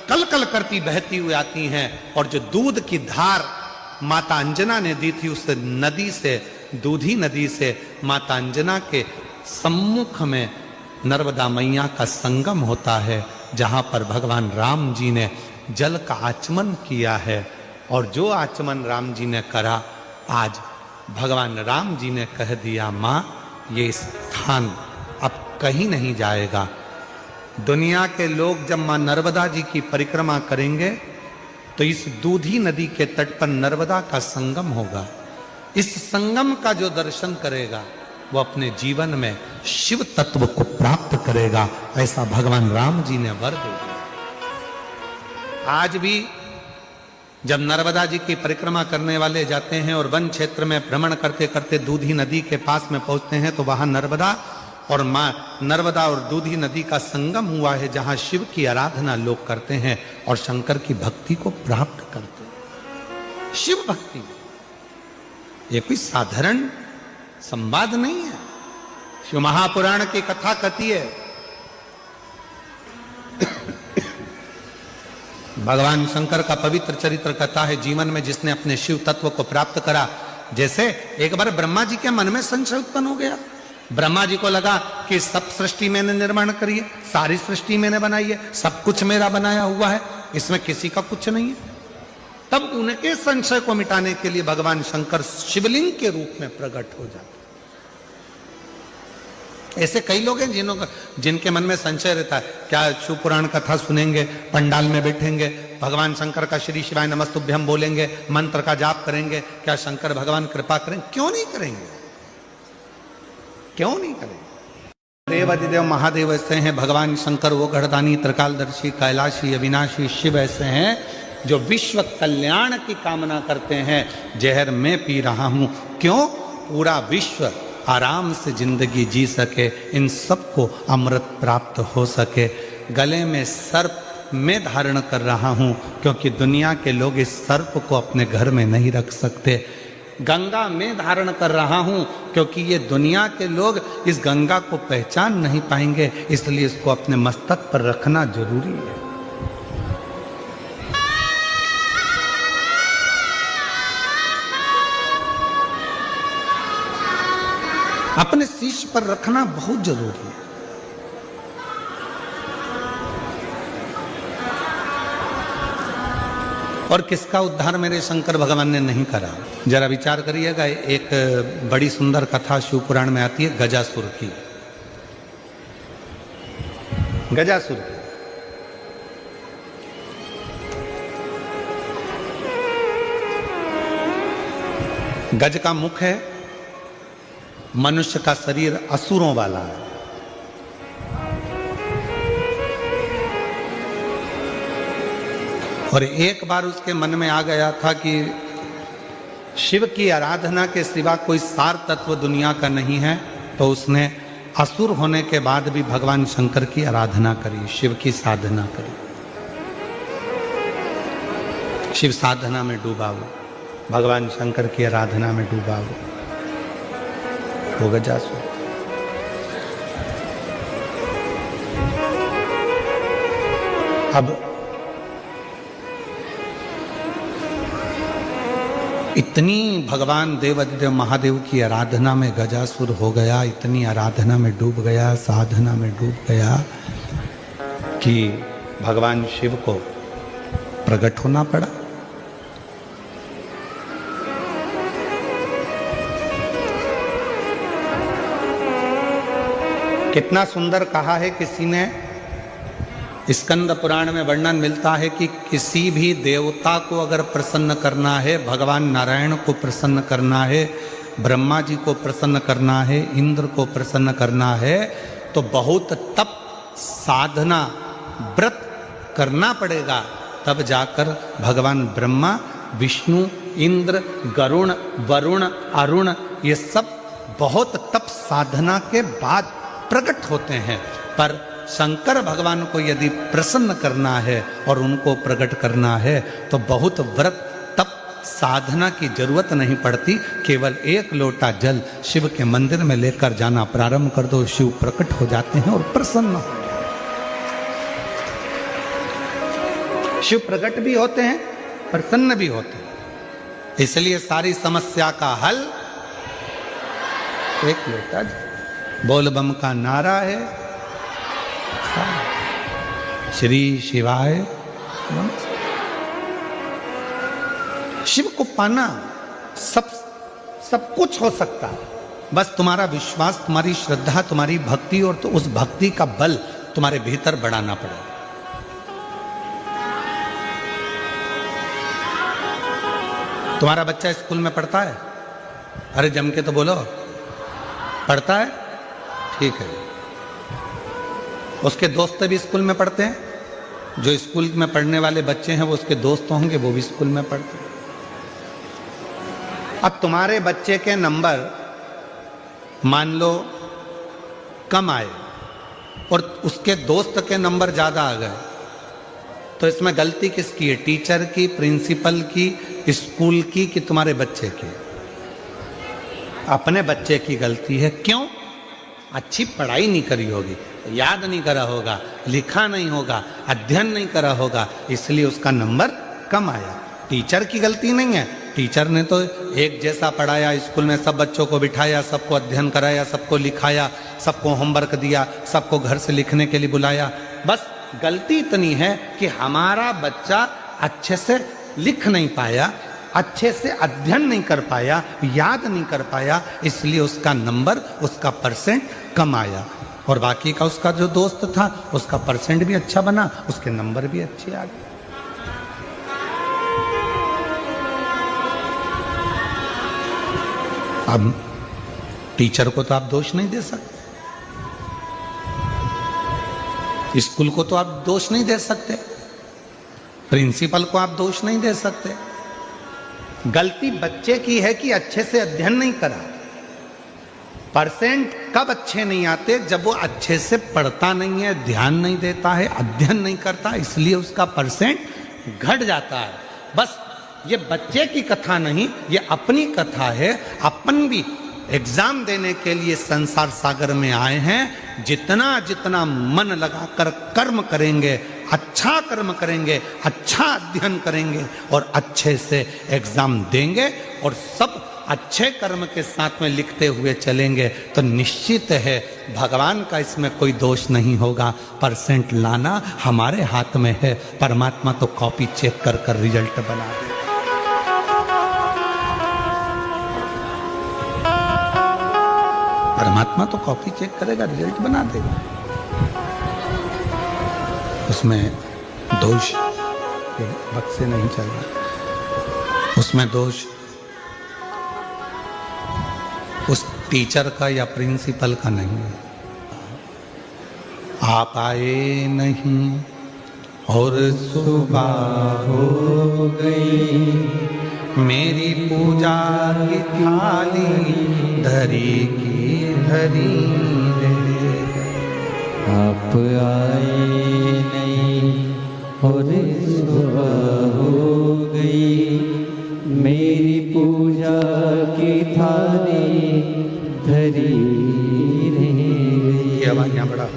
कल कल करती बहती हुई आती हैं और जो दूध की धार माता अंजना ने दी थी उस नदी से, दूधी नदी से माता अंजना के सम्मुख में नर्मदा मैया का संगम होता है, जहां पर भगवान राम जी ने जल का आचमन किया है। और जो आचमन राम जी ने करा, आज भगवान राम जी ने कह दिया मां ये स्थान अब कहीं नहीं जाएगा। दुनिया के लोग जब मां नर्मदा जी की परिक्रमा करेंगे तो इस दूधी नदी के तट पर नर्मदा का संगम होगा। इस संगम का जो दर्शन करेगा वो अपने जीवन में शिव तत्व को प्राप्त करेगा, ऐसा भगवान राम जी ने वर दे दिया। आज भी जब नर्मदा जी की परिक्रमा करने वाले जाते हैं और वन क्षेत्र में भ्रमण करते करते दूधी नदी के पास में पहुंचते हैं तो वहां नर्मदा और दूधी नदी का संगम हुआ है, जहां शिव की आराधना लोग करते हैं और शंकर की भक्ति को प्राप्त करते हैं। शिव भक्ति ये कोई साधारण संवाद नहीं है। शिव महापुराण की कथा कथी है, भगवान शंकर का पवित्र चरित्र कथा है। जीवन में जिसने अपने शिव तत्व को प्राप्त करा, जैसे एक बार ब्रह्मा जी के मन में संशय उत्पन्न हो गया। ब्रह्मा जी को लगा कि सब सृष्टि मैंने निर्माण करी है, सारी सृष्टि मैंने बनाई है, सब कुछ मेरा बनाया हुआ है, इसमें किसी का कुछ नहीं है। तब उनके संशय को मिटाने के लिए भगवान शंकर शिवलिंग के रूप में प्रकट हो जाते। ऐसे कई लोग हैं जिनके मन में संशय रहता है, क्या शिव पुराण कथा सुनेंगे, पंडाल में बैठेंगे, भगवान शंकर का श्री शिवाय नमस्तुभ्यम बोलेंगे, मंत्र का जाप करेंगे, क्या शंकर भगवान कृपा करेंगे? क्यों नहीं करेंगे? क्यों नहीं करेंगे? देवादिदेव महादेव ऐसे हैं, भगवान शंकर वो गढ़दानी, त्रिकालदर्शी, कैलाशी, अविनाशी शिव ऐसे हैं जो विश्व कल्याण की कामना करते हैं। जहर मैं पी रहा हूं, क्यों? पूरा विश्व आराम से जिंदगी जी सके, इन सबको अमृत प्राप्त हो सके। गले में सर्प मैं धारण कर रहा हूं क्योंकि दुनिया के लोग इस सर्प को अपने घर में नहीं रख सकते। गंगा मैं धारण कर रहा हूं क्योंकि ये दुनिया के लोग इस गंगा को पहचान नहीं पाएंगे, इसलिए इसको अपने मस्तक पर रखना जरूरी है। अपने शीश पर रखना बहुत जरूरी है। और किसका उद्धार मेरे शंकर भगवान ने नहीं करा? जरा विचार करिएगा। एक बड़ी सुंदर कथा शिव पुराण में आती है गजासुर की। गजासुर की गज का मुख है, मनुष्य का शरीर असुरों वाला है। और एक बार उसके मन में आ गया था कि शिव की आराधना के सिवा कोई सार तत्व दुनिया का नहीं है, तो उसने असुर होने के बाद भी भगवान शंकर की आराधना करी, शिव की साधना करी। शिव साधना में डूबा हुआ, भगवान शंकर की आराधना में डूबा हुआ वो गजासुर। अब इतनी भगवान देवादिदेव महादेव की आराधना में गजासुर हो गया, इतनी आराधना में डूब गया, साधना में डूब गया कि भगवान शिव को प्रकट होना पड़ा। कितना सुंदर कहा है किसी ने, स्कंद पुराण में वर्णन मिलता है कि किसी भी देवता को अगर प्रसन्न करना है, भगवान नारायण को प्रसन्न करना है, ब्रह्मा जी को प्रसन्न करना है, इंद्र को प्रसन्न करना है, तो बहुत तप साधना व्रत करना पड़ेगा। तब जाकर भगवान ब्रह्मा, विष्णु, इंद्र, गरुण, वरुण, अरुण ये सब बहुत तप साधना के बाद प्रकट होते हैं। पर शंकर भगवान को यदि प्रसन्न करना है और उनको प्रकट करना है तो बहुत व्रत तप साधना की जरूरत नहीं पड़ती। केवल एक लोटा जल शिव के मंदिर में लेकर जाना प्रारंभ कर दो, शिव प्रकट हो जाते हैं और प्रसन्न हो। शिव प्रकट भी होते हैं, प्रसन्न भी होते हैं। इसलिए सारी समस्या का हल एक लोटा जल। बोल बम का नारा है, श्री शिवाय नमः। शिव को पाना सब कुछ हो सकता है, बस तुम्हारा विश्वास, तुम्हारी श्रद्धा, तुम्हारी भक्ति और तो उस भक्ति का बल तुम्हारे भीतर बढ़ाना पड़ेगा। तुम्हारा बच्चा स्कूल में पढ़ता है? अरे जम के तो बोलो, पढ़ता है? ठीक है। उसके दोस्त भी स्कूल में पढ़ते हैं? जो स्कूल में पढ़ने वाले बच्चे हैं वो उसके दोस्त होंगे, वो भी स्कूल में पढ़ते हैं। अब तुम्हारे बच्चे के नंबर मान लो कम आए और उसके दोस्त के नंबर ज्यादा आ गए, तो इसमें गलती किसकी है? टीचर की, प्रिंसिपल की, स्कूल की कि तुम्हारे बच्चे की? अपने बच्चे की गलती है। क्यों? अच्छी पढ़ाई नहीं करी होगी, याद नहीं करा होगा, लिखा नहीं होगा, अध्ययन नहीं करा होगा, इसलिए उसका नंबर कम आया। टीचर की गलती नहीं है। टीचर ने तो एक जैसा पढ़ाया, स्कूल में सब बच्चों को बिठाया, सबको अध्ययन कराया, सबको लिखाया, सबको होमवर्क दिया, सबको घर से लिखने के लिए बुलाया। बस गलती इतनी है कि हमारा बच्चा अच्छे से लिख नहीं पाया, अच्छे से अध्ययन नहीं कर पाया, याद नहीं कर पाया, इसलिए उसका नंबर, उसका परसेंट कम आया। और बाकी का उसका जो दोस्त था उसका परसेंट भी अच्छा बना, उसके नंबर भी अच्छे आ गए। अब टीचर को तो आप दोष नहीं दे सकते, स्कूल को तो आप दोष नहीं दे सकते, प्रिंसिपल को आप दोष नहीं दे सकते। गलती बच्चे की है कि अच्छे से अध्ययन नहीं करा। परसेंट कब अच्छे नहीं आते? जब वो अच्छे से पढ़ता नहीं है, ध्यान नहीं देता है, अध्ययन नहीं करता, इसलिए उसका परसेंट घट जाता है। बस ये बच्चे की कथा नहीं, ये अपनी कथा है। अपन भी एग्जाम देने के लिए संसार सागर में आए हैं। जितना जितना मन लगाकर कर्म करेंगे, अच्छा कर्म करेंगे, अच्छा अध्ययन करेंगे और अच्छे से एग्जाम देंगे और सब अच्छे कर्म के साथ में लिखते हुए चलेंगे तो निश्चित है भगवान का इसमें कोई दोष नहीं होगा। परसेंट लाना हमारे हाथ में है, परमात्मा तो कॉपी चेक कर कर रिजल्ट बना दे। परमात्मा तो कॉपी चेक करेगा, रिजल्ट बना देगा, उसमें दोष वक्त से नहीं चल रहा, उसमें दोष उस टीचर का या प्रिंसिपल का नहीं है। आप आए नहीं और सुबह हो गई, मेरी पूजा की थाली धरी की धरी रहे। आप आए नहीं और सुबह हो गई, मेरी पूजा की थाली धरी रही। ये आवाज यहाँ बड़ा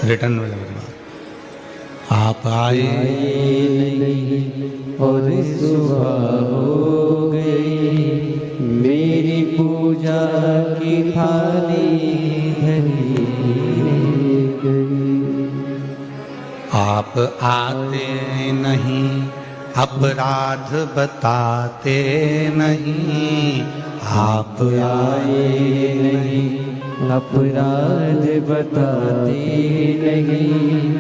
रिटर्न में लग रहा। आप आए नहीं और सुबह हो गई, मेरी पूजा की थाली धरी गई। आप आते नहीं, अपराध बताते नहीं। आप आए नहीं, अपराध बताते नहीं।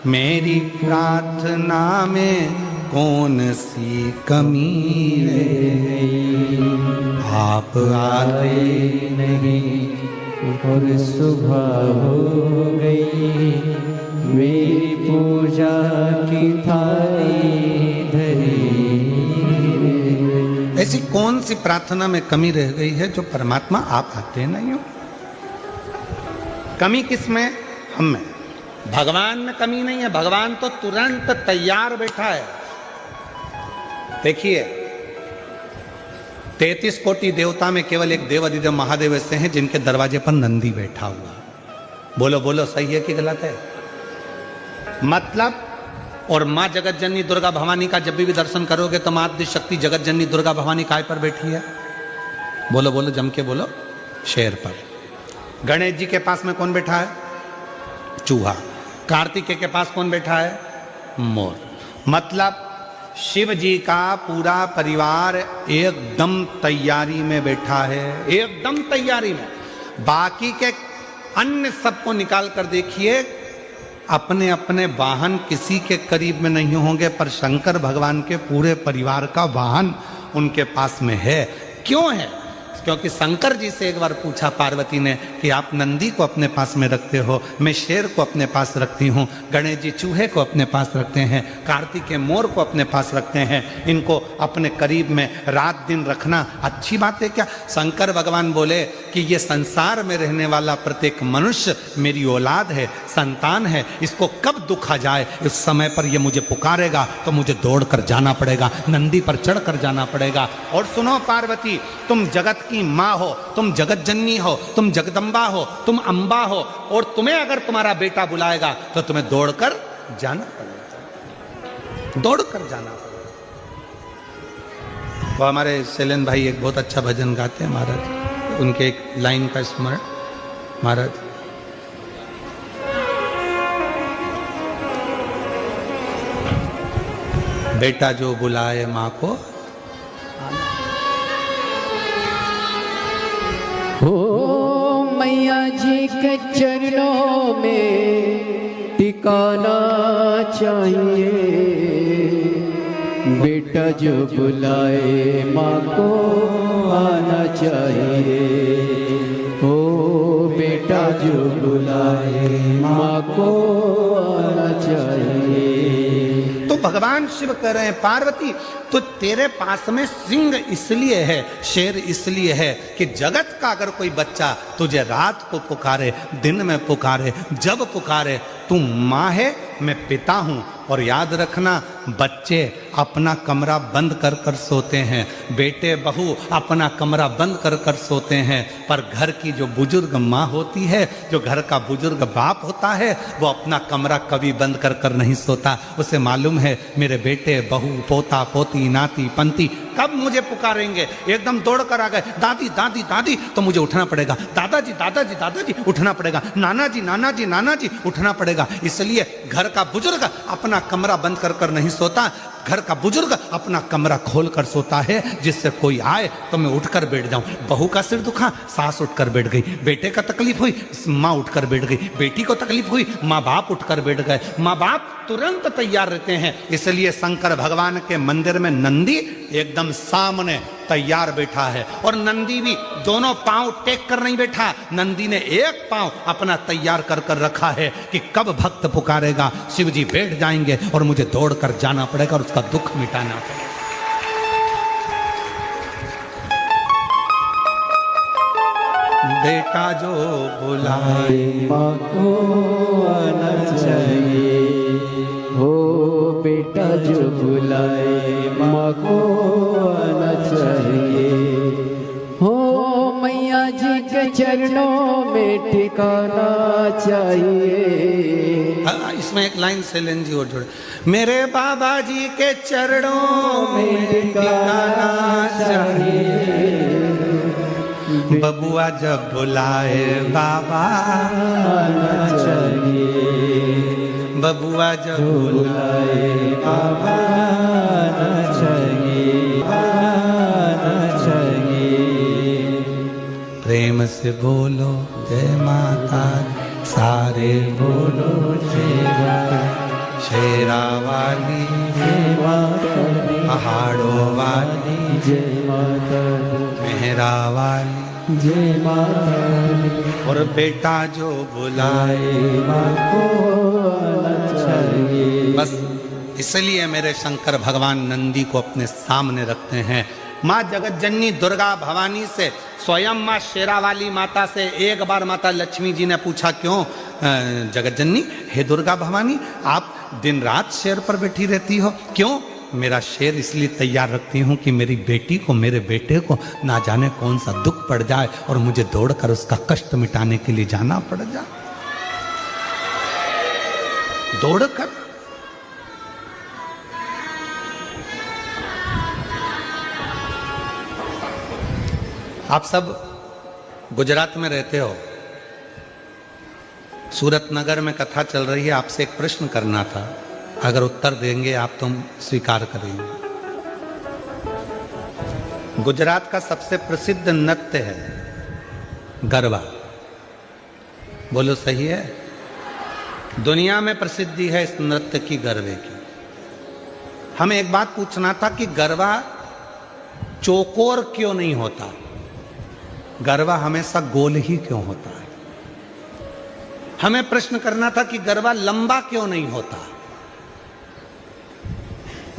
मेरी प्रार्थना में कौन सी कमी है? आप आते नहीं और सुबह हो गई, मेरी पूजा की थाली धरी। ऐसी कौन सी प्रार्थना में कमी रह गई है जो परमात्मा आप आते नहीं हो? कमी किस में? हम में। भगवान में कमी नहीं है, भगवान तो तुरंत तैयार बैठा है। देखिए 33 कोटि देवता में केवल एक देव अधिदेव महादेव ऐसे हैं जिनके दरवाजे पर नंदी बैठा हुआ। बोलो बोलो, सही है कि गलत है? मतलब और माँ जगत जननी दुर्गा भवानी का जब भी दर्शन करोगे तो माँ शक्ति जगत जननी दुर्गा भवानी काय पर बैठी है? बोलो बोलो, जम के बोलो। शेर पर। गणेश जी के पास में कौन बैठा है? चूहा। कार्तिकेय के पास कौन बैठा है? मोर। मतलब शिव जी का पूरा परिवार एकदम तैयारी में बैठा है, एकदम तैयारी में। बाकी के अन्य सबको निकाल कर देखिए, अपने अपने वाहन किसी के करीब में नहीं होंगे, पर शंकर भगवान के पूरे परिवार का वाहन उनके पास में है। क्यों है? क्योंकि शंकर जी से एक बार पूछा पार्वती ने कि आप नंदी को अपने पास में रखते हो, मैं शेर को अपने पास रखती हूँ, गणेश जी चूहे को अपने पास रखते हैं, कार्तिकेय मोर को अपने पास रखते हैं, इनको अपने करीब में रात दिन रखना अच्छी बात है क्या? शंकर भगवान बोले कि ये संसार में रहने वाला प्रत्येक मनुष्य मेरी औलाद है, संतान है, इसको कब दुख आ जाए इस समय पर ये मुझे पुकारेगा तो मुझे दौड़ कर जाना पड़ेगा, नंदी पर चढ़ कर जाना पड़ेगा। और सुनो पार्वती, तुम जगत की माँ हो, तुम जगत जननी हो, तुम जगदम्बा हो, तुम अम्बा हो, और तुम्हें अगर तुम्हारा बेटा बुलाएगा तो तुम्हें दौड़कर जाना पड़ेगा, दौड़कर जाना पड़ेगा। वो हमारे शैलेंद्र भाई एक बहुत अच्छा भजन गाते हैं महाराज, उनके एक लाइन का स्मरण महाराज। बेटा जो बुलाए माँ को, हो मैया जी के चरणों में टिकाना चाहिए, बेटा जो बुलाए माँ को आना चाहिए, हो बेटा जो बुलाए माँ को आना चाहिए। तो भगवान शिव कह रहे हैं पार्वती तो तेरे पास में सिंह इसलिए है, शेर इसलिए है कि जगत का अगर कोई बच्चा तुझे रात को पुकारे, दिन में पुकारे, जब पुकारे, तू माँ है मैं पिता हूँ। और याद रखना बच्चे अपना कमरा बंद कर कर सोते हैं, बेटे बहू अपना कमरा बंद कर कर सोते हैं, पर घर की जो बुजुर्ग माँ होती है, जो घर का बुजुर्ग बाप होता है, वो अपना कमरा कभी बंद कर कर नहीं सोता। उसे मालूम है मेरे बेटे बहू पोता पोती नाती पंती कब मुझे पुकारेंगे, एकदम दौड़ कर आ गए, दादी दादी दादी तो मुझे उठना पड़ेगा, दादाजी दादाजी दादाजी उठना पड़ेगा, नाना जी नाना जी नाना जी उठना पड़ेगा। इसलिए घर का बुजुर्ग अपना कमरा बंद कर कर नहीं सोता, घर का बुजुर्ग अपना कमरा खोल कर सोता है, जिससे कोई आए तो मैं उठकर बैठ जाऊं। बहू का सिर दुखा, सास उठकर बैठ गई, बेटे का तकलीफ हुई, माँ उठकर बैठ गई, बेटी को तकलीफ हुई, माँ बाप उठकर बैठ गए। माँ बाप तुरंत तैयार रहते हैं। इसलिए शंकर भगवान के मंदिर में नंदी एकदम सामने तैयार बैठा है, और नंदी भी दोनों पांव टेक कर नहीं बैठा, नंदी ने एक पांव अपना तैयार कर कर रखा है कि कब भक्त पुकारेगा शिव जी बैठ जाएंगे और मुझे दौड़ कर जाना पड़ेगा और उसका दुख मिटाना पड़ेगा। बेटा जो बुलाए माँ को आना चाहिए, हो बेटा जो बुलाए माँ को आना चाहिए, हो मैया जी के चरणों में टिकाना चाहिए। इसमें एक लाइन शैलेंद्र जी और जोड़े, मेरे बाबा जी के चरणों में टिकाना चाहिए, बबुआ जब बुलाए बाबा आना चाहिए, बबुआ जब बुलाए बाबा आना चाहिए, आना चाहिए। प्रेम से बोलो जय माता, सारे बोलो जय माता, शेरा वाली जय माता दी, पहाड़ों वाली जय माता दी, मेहरा वाली जय माता। और बेटा जो बुलाए माँ को आना चाहिए। बस इसलिए मेरे शंकर भगवान नंदी को अपने सामने रखते हैं। माँ जगत जननी दुर्गा भवानी से, स्वयं माँ शेरावाली माता से एक बार माता लक्ष्मी जी ने पूछा, क्यों जगत जननी हे दुर्गा भवानी आप दिन रात शेर पर बैठी रहती हो, क्यों? मेरा शेर इसलिए तैयार रखती हूँ कि मेरी बेटी को, मेरे बेटे को ना जाने कौन सा दुख पड़ जाए और मुझे दौड़कर उसका कष्ट मिटाने के लिए जाना पड़ जाए, दौड़कर। आप सब गुजरात में रहते हो, सूरत नगर में कथा चल रही है, आपसे एक प्रश्न करना था, अगर उत्तर देंगे आप तो स्वीकार करेंगे। गुजरात का सबसे प्रसिद्ध नृत्य है गरबा, बोलो सही है? दुनिया में प्रसिद्धि है इस नृत्य की, गरबे की। हमें एक बात पूछना था कि गरबा चौकोर क्यों नहीं होता? गरबा हमेशा गोल ही क्यों होता है? हमें प्रश्न करना था कि गरबा लंबा क्यों नहीं होता,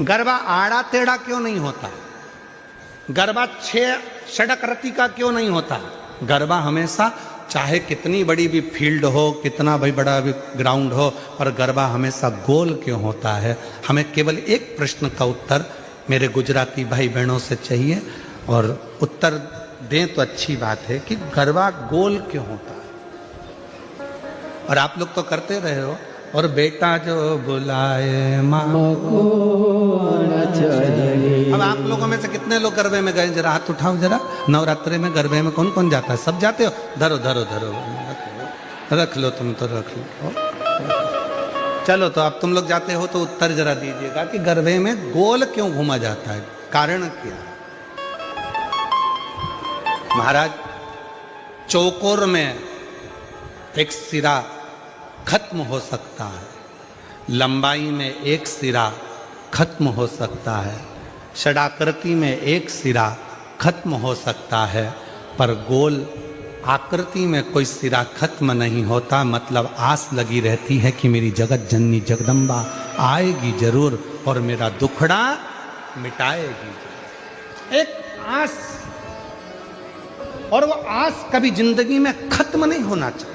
गरबा आड़ा टेढ़ा क्यों नहीं होता, गरबा 6 षडक्रति का क्यों नहीं होता। गरबा हमेशा, चाहे कितनी बड़ी भी फील्ड हो, कितना भी बड़ा भी ग्राउंड हो, पर गरबा हमेशा गोल क्यों होता है। हमें केवल एक प्रश्न का उत्तर मेरे गुजराती भाई बहनों से चाहिए, और उत्तर दें तो अच्छी बात है कि गरबा गोल क्यों होता है। और आप लोग तो करते रहे हो, और बेटा जो बुलाए माँ को आना चाहिए। अब आप लोगों में से कितने लोग गरबे में गए, जरा हाथ उठाओ जरा। नवरात्रि में गरबे में कौन कौन जाता है? सब जाते हो? धरो धरो धरो, रख लो, तुम तो रख लो। चलो, तो अब तुम लोग जाते हो तो उत्तर जरा दीजिएगा कि गरबे में गोल क्यों घूमा जाता है, कारण क्या है? महाराज, चौकोर में एक सिरा खत्म हो सकता है, लंबाई में एक सिरा खत्म हो सकता है, षडाकृति में एक सिरा खत्म हो सकता है, पर गोल आकृति में कोई सिरा खत्म नहीं होता। मतलब आस लगी रहती है कि मेरी जगत जननी जगदम्बा आएगी जरूर और मेरा दुखड़ा मिटाएगी जरूर। एक आस, और वो आस कभी जिंदगी में खत्म नहीं होना चाहिए।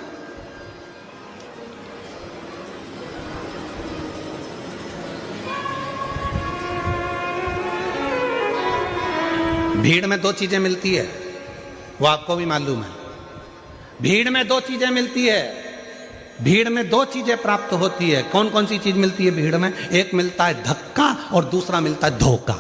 भीड़ में 2 चीजें मिलती है, वो आपको भी मालूम है। भीड़ में 2 चीजें मिलती है, भीड़ में 2 चीजें प्राप्त होती है। कौन कौन सी चीज मिलती है भीड़ में? एक मिलता है धक्का और दूसरा मिलता है धोखा।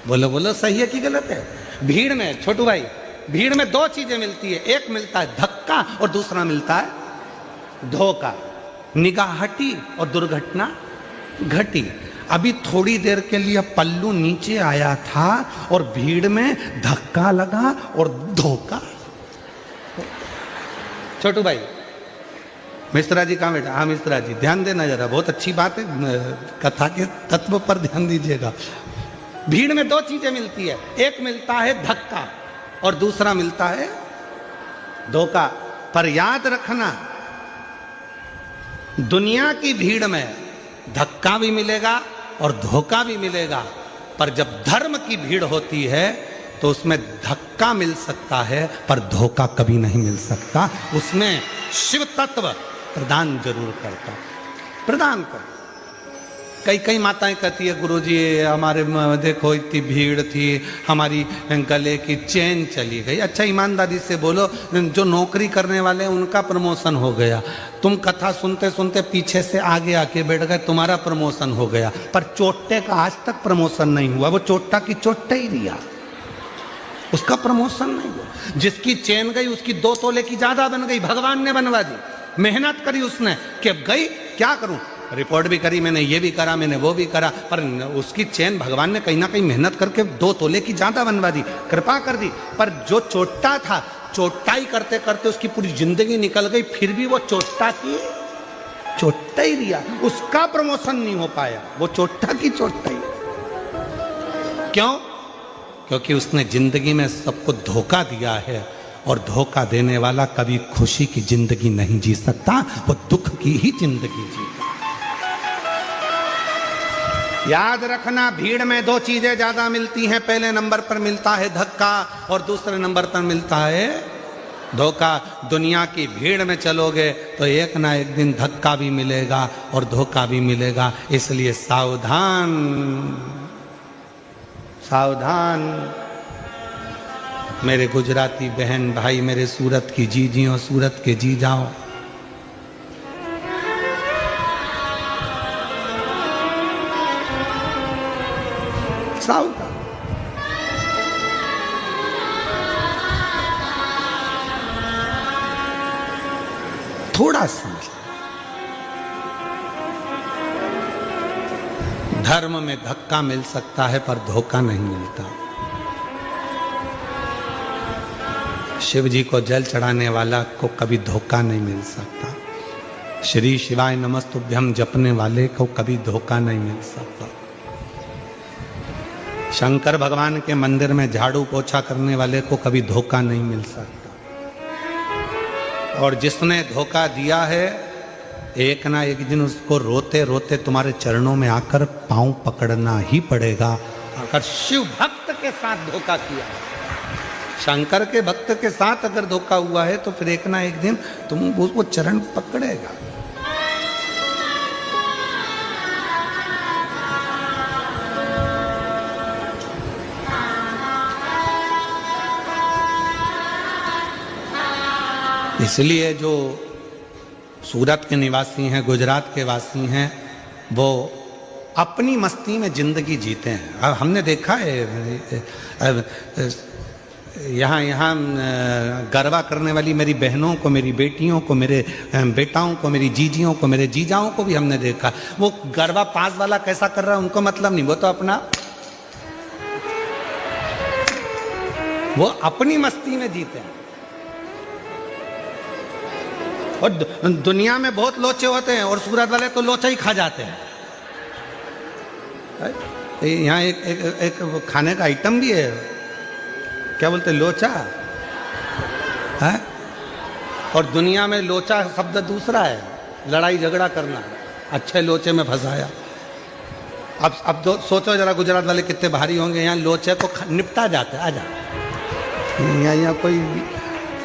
बोलो बोलो, सही है कि गलत है? भीड़ में, छोटू भाई, भीड़ में 2 चीजें मिलती है, एक मिलता है धक्का और दूसरा मिलता है धोखा। निगाह हटी और दुर्घटना घटी। अभी थोड़ी देर के लिए पल्लू नीचे आया था और भीड़ में धक्का लगा और धोखा। छोटू भाई, मिश्रा जी कहाँ बैठा? हाँ मिश्रा जी, ध्यान देना जरा, बहुत अच्छी बात है, कथा के तत्व पर ध्यान दीजिएगा। भीड़ में 2 चीजें मिलती है, एक मिलता है धक्का और दूसरा मिलता है धोखा। पर याद रखना, दुनिया की भीड़ में धक्का भी मिलेगा और धोखा भी मिलेगा, पर जब धर्म की भीड़ होती है तो उसमें धक्का मिल सकता है पर धोखा कभी नहीं मिल सकता। उसमें शिव तत्व प्रदान जरूर करता, प्रदान कर। कई माताएं कहती है, गुरुजी हमारे देखो इतनी भीड़ थी, हमारी गले की चेन चली गई। अच्छा, ईमानदारी से बोलो, जो नौकरी करने वाले हैं उनका प्रमोशन हो गया, तुम कथा सुनते सुनते पीछे से आगे आके बैठ गए, तुम्हारा प्रमोशन हो गया, पर चोट्टे का आज तक प्रमोशन नहीं हुआ। वो चोट्टा की चोट्टा ही रिया, उसका प्रमोशन नहीं हुआ। जिसकी चेन गई उसकी 2 तोले की ज्यादा बन गई, भगवान ने बनवा दी। मेहनत करी उसने कि गई, क्या करूं, रिपोर्ट भी करी मैंने, ये भी करा मैंने, वो भी करा, पर उसकी चेन भगवान ने कहीं ना कहीं मेहनत करके 2 तोले की ज्यादा बनवा दी, कृपा कर दी। पर जो चोट्टा था, चोट्टाई करते करते उसकी पूरी जिंदगी निकल गई, फिर भी वो चोट्टा की चोट्टा ही रिया, उसका प्रमोशन नहीं हो पाया, वो चोट्टा की चोट्टा ही। क्यों? क्योंकि उसने जिंदगी में सबको धोखा दिया है, और धोखा देने वाला कभी खुशी की जिंदगी नहीं जी सकता, वो दुख की ही जिंदगी जीता। याद रखना, भीड़ में 2 चीजें ज्यादा मिलती हैं। पहले नंबर पर मिलता है धक्का और दूसरे नंबर पर मिलता है धोखा। दुनिया की भीड़ में चलोगे तो एक ना एक दिन धक्का भी मिलेगा और धोखा भी मिलेगा। इसलिए सावधान, सावधान मेरे गुजराती बहन भाई, मेरे सूरत की जीजियों, सूरत के जी जाओ। सावधान। थोड़ा समझ, धर्म में धक्का मिल सकता है पर धोखा नहीं मिलता। शिव जी को जल चढ़ाने वाला को कभी धोखा नहीं मिल सकता। श्री शिवाय नमस्तुभ्यम जपने वाले को कभी धोखा नहीं मिल सकता। शंकर भगवान के मंदिर में झाड़ू पोछा करने वाले को कभी धोखा नहीं मिल सकता, और जिसने धोखा दिया है एक ना एक दिन उसको रोते रोते तुम्हारे चरणों में आकर पांव पकड़ना ही पड़ेगा। अगर शिव भक्त के साथ धोखा किया, शंकर के भक्त के साथ अगर धोखा हुआ है तो फिर एक ना एक दिन तुम वो चरण पकड़ेगा। इसलिए जो सूरत के निवासी हैं, गुजरात के वासी हैं, वो अपनी मस्ती में जिंदगी जीते हैं। अब हमने देखा है यहाँ गरबा करने वाली मेरी बहनों को, मेरी बेटियों को, मेरे बेटाओं को, मेरी जीजियों को, मेरे जीजाओं को भी हमने देखा। वो गरबा पास वाला कैसा कर रहा है उनको मतलब नहीं, वो तो वो अपनी मस्ती में जीते हैं। और दुनिया में बहुत लोचे होते हैं और सूरत वाले तो लोचा ही खा जाते हैं। यहाँ एक खाने का आइटम भी है, क्या बोलते हैं, लोचा है। और दुनिया में लोचा शब्द दूसरा है, लड़ाई झगड़ा करना। अच्छे लोचे में फंसाया। अब तो सोचो जरा गुजरात वाले कितने भारी होंगे। यहाँ लोचे को निपटा जाते हैं। आजा, यहाँ कोई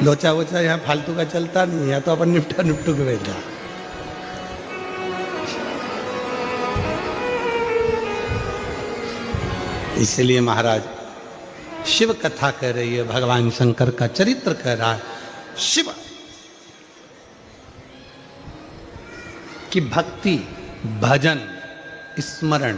लोचा वोचा यहाँ फालतू का चलता नहीं, यहाँ तो अपन निपटू के बैठा। इसलिए महाराज शिव कथा कह रही है, भगवान शंकर का चरित्र कह रहा है। शिव की भक्ति, भजन, स्मरण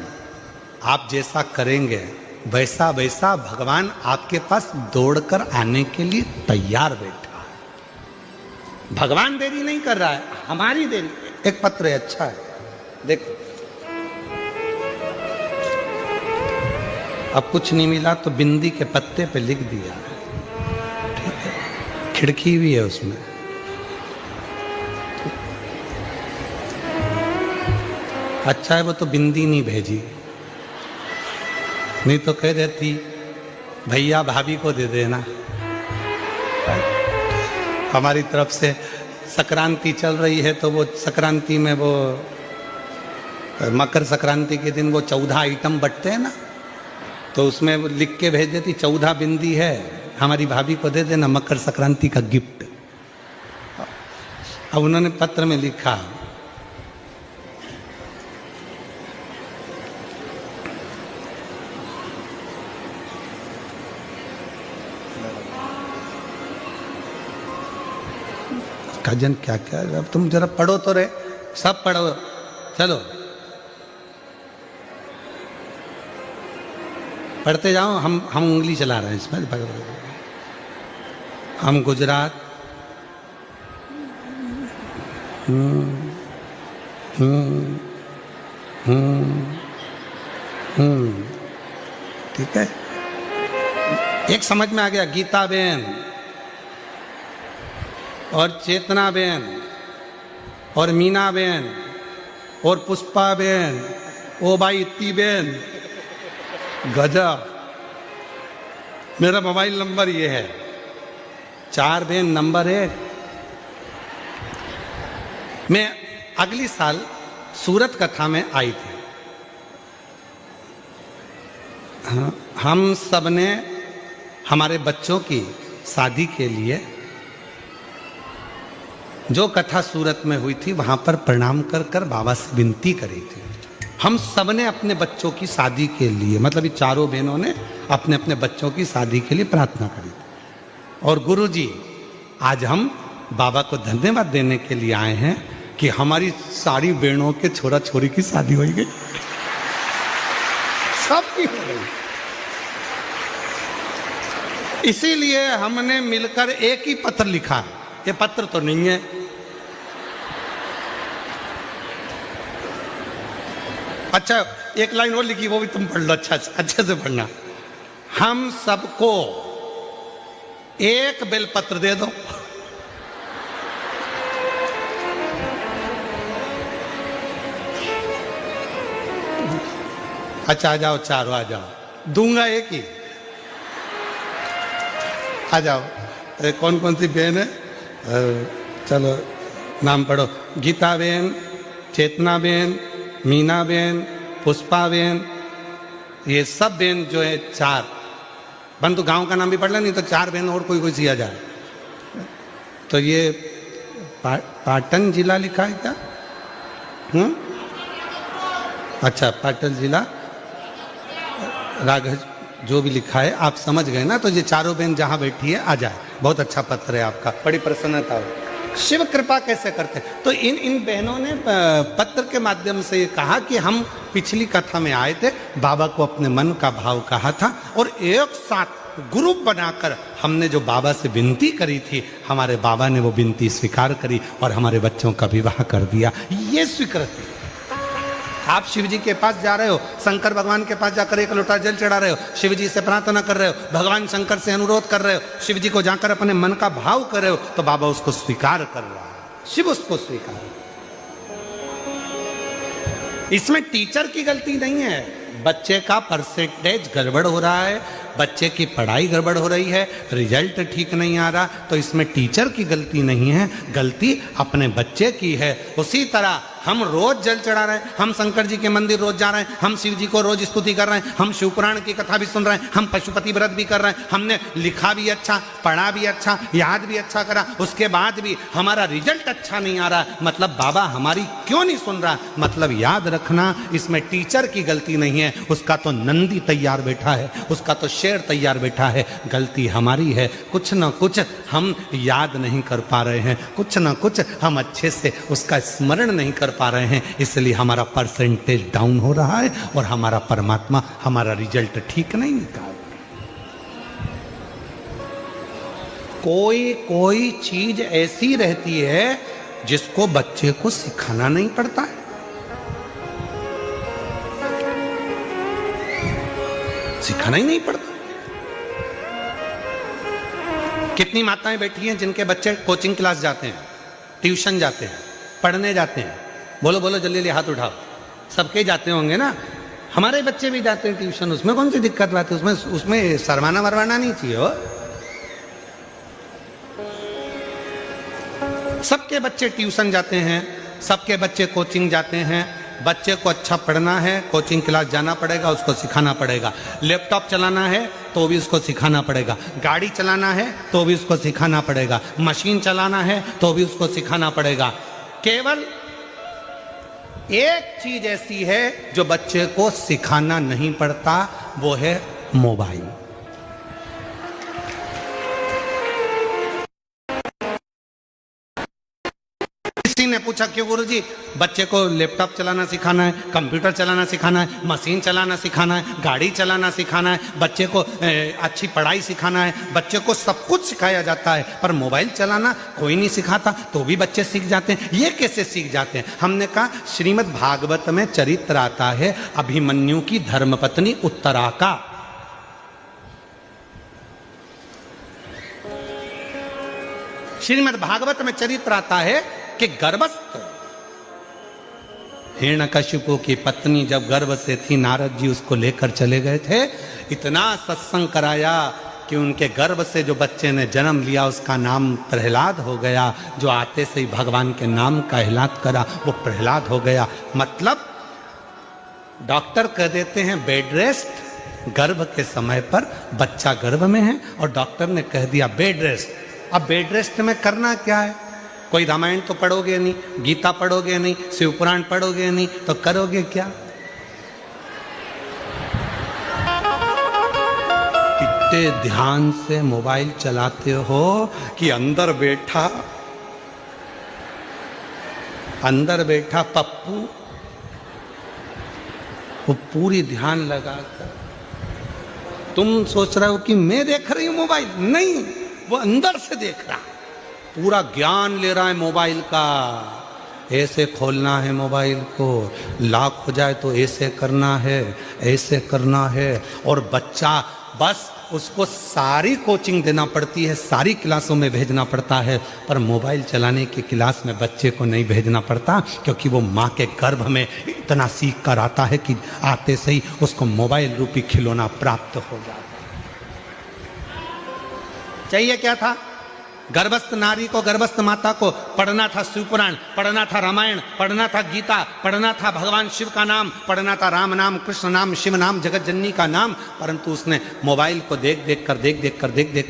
आप जैसा करेंगे वैसा वैसा भगवान आपके पास दौड़कर आने के लिए तैयार बैठा है। भगवान देरी नहीं कर रहा है, हमारी देरी। एक पत्र है, अच्छा है, देखो। अब कुछ नहीं मिला तो बिंदी के पत्ते पे लिख दिया, ठीक है। खिड़की भी है उसमें। अच्छा है वो तो बिंदी नहीं भेजी, नहीं तो कह देती भैया भाभी को दे देना। हमारी तरफ से संक्रांति चल रही है तो वो संक्रांति में वो मकर संक्रांति के दिन वो 14 आइटम बंटते हैं ना, तो उसमें वो लिख के भेज देती 14 बिंदी है, हमारी भाभी को दे देना, मकर संक्रांति का गिफ्ट। अब उन्होंने पत्र में लिखा, काजन क्या क्या, अब तुम जरा पढ़ो तो रे, सब पढ़ो, चलो पढ़ते जाओ। हम उंगली चला रहे हैं इसमें। हम गुजरात, ठीक है। एक समझ में आ गया, गीता बेन और चेतना बेन और मीना बेन और पुष्पा बेन, ओ भाई इतनी बेन, गजब। मेरा मोबाइल नंबर ये है, 4 बेन नंबर 1। मैं अगली साल सूरत कथा में आई थी। हाँ, हम सब ने हमारे बच्चों की शादी के लिए जो कथा सूरत में हुई थी वहां पर प्रणाम कर कर बाबा से विनती करी थी। हम सब ने अपने बच्चों की शादी के लिए, मतलब ये चारों बहनों ने अपने अपने बच्चों की शादी के लिए प्रार्थना करी थी। और गुरुजी, आज हम बाबा को धन्यवाद देने के लिए आए हैं कि हमारी सारी बहनों के छोरा छोरी की शादी हो गई, सबकी हो गई। इसीलिए हमने मिलकर एक ही पत्र लिखा। ये पत्र तो नहीं है, अच्छा एक लाइन और लिखी, वो भी तुम पढ़ लो, अच्छे से पढ़ना। हम सबको एक बेलपत्र दे दो। अच्छा आ जाओ, चारों आ जाओ, दूंगा एक ही। आ जाओ। कौन कौन सी बहन है? चलो नाम पढ़ो। गीता बहन, चेतना बहन, मीना बहन, पुष्पा बहन, ये सब बहन जो है 4 बन। तो गांव का नाम भी पढ़ ले, नहीं तो 4 बहन और कोई सी आ जाए। तो ये पाटन जिला लिखा है क्या? अच्छा, पाटन जिला राघव जो भी लिखा है आप समझ गए ना। तो ये चारों बहन जहां बैठी है आ जाए। बहुत अच्छा पत्र है आपका, बड़ी प्रसन्नता हो। शिव कृपा कैसे करते हैं? तो इन बहनों ने पत्र के माध्यम से ये कहा कि हम पिछली कथा में आए थे, बाबा को अपने मन का भाव कहा था और एक साथ ग्रुप बनाकर हमने जो बाबा से विनती करी थी, हमारे बाबा ने वो विनती स्वीकार करी और हमारे बच्चों का विवाह कर दिया। ये स्वीकृति। आप शिव जी के पास जा रहे हो, शंकर भगवान के पास जाकर एक लोटा जल चढ़ा रहे हो, शिव जी से प्रार्थना कर रहे हो, भगवान शंकर से अनुरोध कर रहे हो, शिव जी को जाकर अपने मन का भाव कर रहे हो, तो बाबा उसको स्वीकार कर रहा है, शिव उसको स्वीकार। इसमें टीचर की गलती नहीं है। बच्चे का परसेंटेज गड़बड़ हो रहा है, बच्चे की पढ़ाई गड़बड़ हो रही है, रिजल्ट ठीक नहीं आ रहा, तो इसमें टीचर की गलती नहीं है, गलती अपने बच्चे की है। उसी तरह हम रोज जल चढ़ा रहे हैं, हम शंकर जी के मंदिर रोज जा रहे हैं, हम शिव जी को रोज स्तुति कर रहे हैं, हम शिवपुराण की कथा भी सुन रहे हैं, हम पशुपति व्रत भी कर रहे हैं, हमने लिखा भी अच्छा, पढ़ा भी अच्छा, याद भी अच्छा करा, उसके बाद भी हमारा रिजल्ट अच्छा नहीं आ रहा, मतलब बाबा हमारी क्यों नहीं सुन रहा? मतलब याद रखना, इसमें टीचर की गलती नहीं है, उसका तो नंदी तैयार बैठा है, उसका तो शेर तैयार बैठा है, गलती हमारी है। कुछ ना कुछ हम याद नहीं कर पा रहे हैं, कुछ ना कुछ हम अच्छे से उसका स्मरण नहीं कर पा रहे हैं, इसलिए हमारा परसेंटेज डाउन हो रहा है और हमारा परमात्मा हमारा रिजल्ट ठीक नहीं निकाल। कोई चीज ऐसी रहती है जिसको बच्चे को सिखाना नहीं पड़ता है। सिखाना ही नहीं पड़ता। कितनी माताएं बैठी हैं जिनके बच्चे कोचिंग क्लास जाते हैं, ट्यूशन जाते हैं, पढ़ने जाते हैं? बोलो बोलो जल्दी जल्दी हाथ उठाओ। सबके जाते होंगे ना, हमारे बच्चे भी जाते हैं ट्यूशन, उसमें कौन सी दिक्कत बात है? उसमें शर्माना वरमाना नहीं चाहिए हो। सबके बच्चे ट्यूशन जाते हैं, सबके बच्चे कोचिंग जाते हैं। बच्चे को अच्छा पढ़ना है, कोचिंग क्लास जाना पड़ेगा, उसको सिखाना पड़ेगा। लैपटॉप चलाना है तो भी उसको सिखाना पड़ेगा, गाड़ी चलाना है तो भी उसको सिखाना पड़ेगा, मशीन चलाना है तो भी उसको सिखाना पड़ेगा। केवल एक चीज ऐसी है जो बच्चे को सिखाना नहीं पड़ता, वो है मोबाइल। किसी ने पूछा क्यों गुरुजी? बच्चे को लैपटॉप चलाना सिखाना है, कंप्यूटर चलाना सिखाना है, मशीन चलाना सिखाना है, गाड़ी चलाना सिखाना है, बच्चे को अच्छी पढ़ाई सिखाना है, बच्चे को सब कुछ सिखाया जाता है, पर मोबाइल चलाना कोई नहीं सिखाता, तो भी बच्चे सीख जाते हैं। ये कैसे सीख जाते हैं? हमने कहा श्रीमद् भागवत में चरित्र आता है अभिमन्यु की धर्मपत्नी उत्तरा का। श्रीमद् भागवत में चरित्र आता है कि गर्भस्थ हिरण्यकशिपु की पत्नी जब गर्भ से थी, नारद जी उसको लेकर चले गए थे, इतना सत्संग कराया कि उनके गर्भ से जो बच्चे ने जन्म लिया उसका नाम प्रहलाद हो गया। जो आते से ही भगवान के नाम का एलान करा वो प्रहलाद हो गया। मतलब डॉक्टर कह देते हैं बेड रेस्ट, गर्भ के समय पर बच्चा गर्भ में है और डॉक्टर ने कह दिया बेड रेस्ट। अब बेड रेस्ट में करना क्या है? कोई रामायण तो पढ़ोगे नहीं, गीता पढ़ोगे नहीं, शिवपुराण पढ़ोगे नहीं, तो करोगे क्या? इतने ध्यान से मोबाइल चलाते हो कि अंदर बैठा पप्पू वो पूरी ध्यान लगाकर, तुम सोच रहे हो कि मैं देख रही हूं मोबाइल, नहीं, वो अंदर से देख रहा, पूरा ज्ञान ले रहा है मोबाइल का। ऐसे खोलना है मोबाइल को, लॉक हो जाए तो ऐसे करना है, ऐसे करना है। और बच्चा बस उसको सारी कोचिंग देना पड़ती है, सारी क्लासों में भेजना पड़ता है, पर मोबाइल चलाने की क्लास में बच्चे को नहीं भेजना पड़ता, क्योंकि वो माँ के गर्भ में इतना सीख कर आता है कि आते से ही उसको मोबाइल रूपी खिलौना प्राप्त हो जाता है। चाहिए क्या था? गर्भस्थ नारी को, गर्भस्थ माता को पढ़ना था शिवपुराण, पढ़ना था रामायण, पढ़ना था गीता, पढ़ना था भगवान शिव का नाम, पढ़ना था राम नाम, कृष्ण नाम, शिव नाम, जगत जननी का नाम, परंतु उसने मोबाइल को देख देख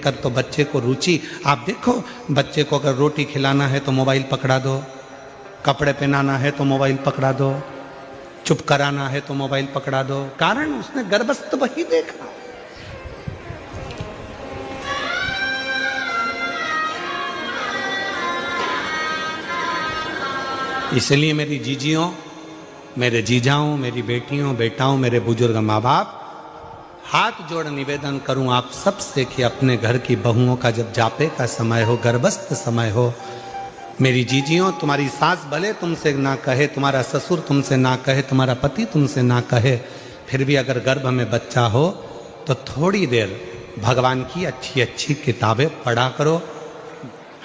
कर तो बच्चे को रुचि। आप देखो, बच्चे को अगर रोटी खिलाना है तो मोबाइल पकड़ा दो, कपड़े पहनाना है तो मोबाइल पकड़ा दो, चुप कराना है तो मोबाइल पकड़ा दो। कारण उसने गर्भस्थ वही देखा। इसलिए मेरी जीजियों, मेरे जीजाओं, मेरी बेटियों, बेटाओं, मेरे बुजुर्ग माँ बाप, हाथ जोड़ निवेदन करूं आप सबसे कि अपने घर की बहुओं का जब जापे का समय हो, गर्भस्थ समय हो, मेरी जीजियों, तुम्हारी सास भले तुमसे ना कहे, तुम्हारा ससुर तुमसे ना कहे, तुम्हारा पति तुमसे ना कहे, फिर भी अगर गर्भ में बच्चा हो तो थोड़ी देर भगवान की अच्छी अच्छी किताबें पढ़ा करो।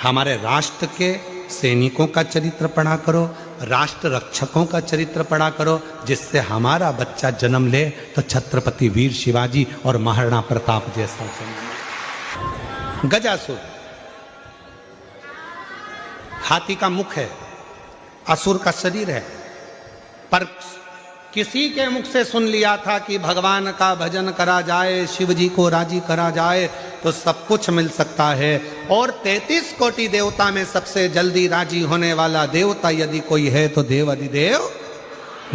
हमारे राष्ट्र के सैनिकों का चरित्र पढ़ा करो, राष्ट्र रक्षकों का चरित्र पढ़ा करो, जिससे हमारा बच्चा जन्म ले तो छत्रपति वीर शिवाजी और महाराणा प्रताप जैसा जन्म। गजासुर हाथी का मुख है, असुर का शरीर है, पर किसी के मुख से सुन लिया था कि भगवान का भजन करा जाए, शिव जी को राजी करा जाए तो सब कुछ मिल सकता है। और 33 कोटि देवता में सबसे जल्दी राजी होने वाला देवता यदि कोई है तो देव अधिदेव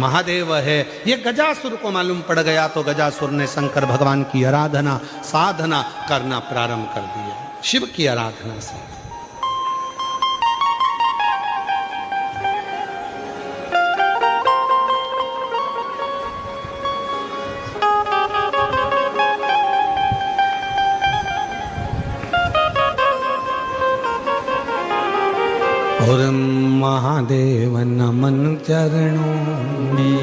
महादेव है। ये गजासुर को मालूम पड़ गया तो गजासुर ने शंकर भगवान की आराधना साधना करना प्रारंभ कर दिया, शिव की आराधना से। और महादेव नमन चरणों में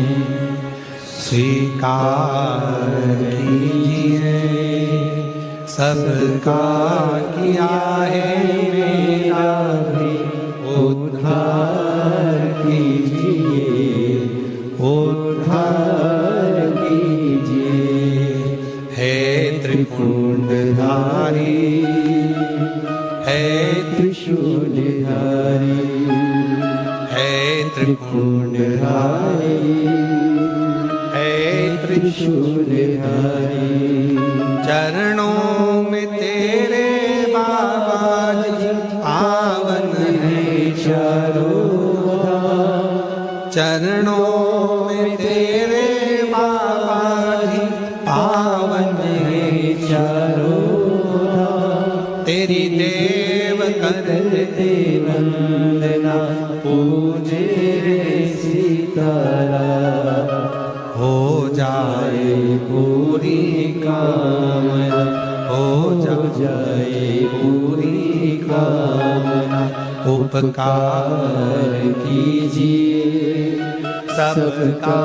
स्वीकार कीजिए, सबका किया है मेरा भी उद्धार कीजिए, उद्धार कीजिए। हे त्रिपुंडधारी, हे त्रिशूलधारी, हे त्रिपुंडधारी, हे त्रिशूलधारी, चरणों में तेरे बाबा जी पावन है चारों धाम, चरणों में तेरे बाबा जी पावन है चारों धाम। तेरी देव करते वंदना, पूजे सीतारा, हो जाए पूरी कामना, हो जाए पूरी कामना। उपकार कीजिए, सबका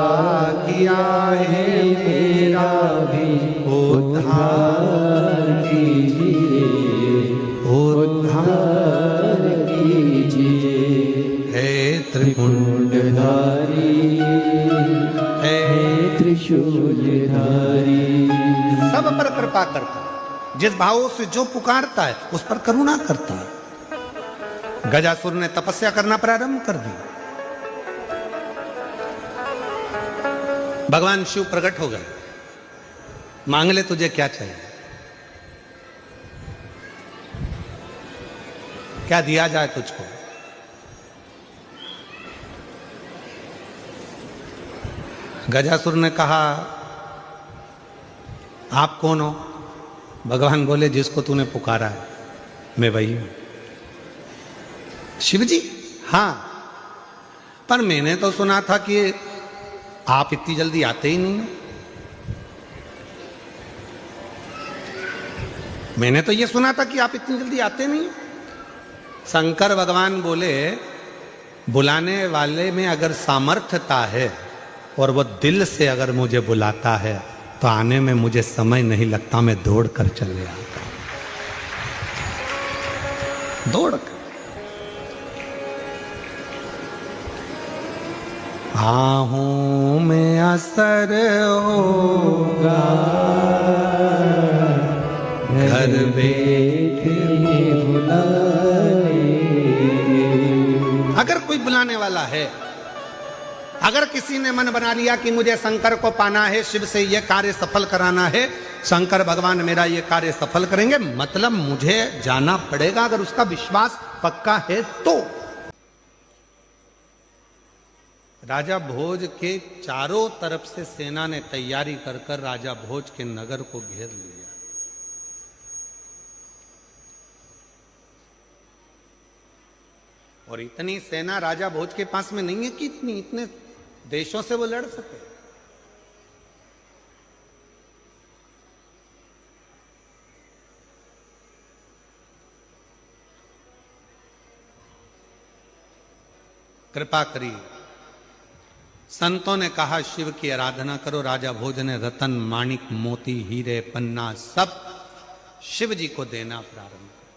किया है मेरा भी उद्धार कीजिए, उद्धार कीजिए। हे त्रिपुंडधारी, हे त्रिशूलधारी, सब पर कृपा करता है, जिस भावों से जो पुकारता है उस पर करुणा करता है। गजासुर ने तपस्या करना प्रारंभ कर दी। भगवान शिव प्रकट हो गए, मांग ले तुझे क्या चाहिए, क्या दिया जाए तुझको। गजासुर ने कहा आप कौन हो? भगवान बोले जिसको तूने पुकारा है मैं वही हूं। शिव जी हाँ, पर मैंने तो सुना था कि आप इतनी जल्दी आते ही नहीं हो। मैंने तो ये सुना था कि आप इतनी जल्दी आते नहीं हो। शंकर भगवान बोले बुलाने वाले में अगर सामर्थ्यता है और वो दिल से अगर मुझे बुलाता है तो आने में मुझे समय नहीं लगता, मैं दौड़ कर चले आता हूं, दौड़ कर। आहूं में असर होगा, घर बैठे बुलाए। अगर कोई बुलाने वाला है, अगर किसी ने मन बना लिया कि मुझे शंकर को पाना है, शिव से यह कार्य सफल कराना है, शंकर भगवान मेरा यह कार्य सफल करेंगे, मतलब मुझे जाना पड़ेगा, अगर उसका विश्वास पक्का है तो। राजा भोज के चारों तरफ से सेना ने तैयारी कर कर राजा भोज के नगर को घेर लिया। और इतनी सेना राजा भोज के पास में नहीं है कि इतने देशों से वो लड़ सके। कृपा करिए, संतों ने कहा शिव की आराधना करो। राजा भोज ने रतन, माणिक, मोती, हीरे, पन्ना सब शिव जी को देना प्रारंभ किया,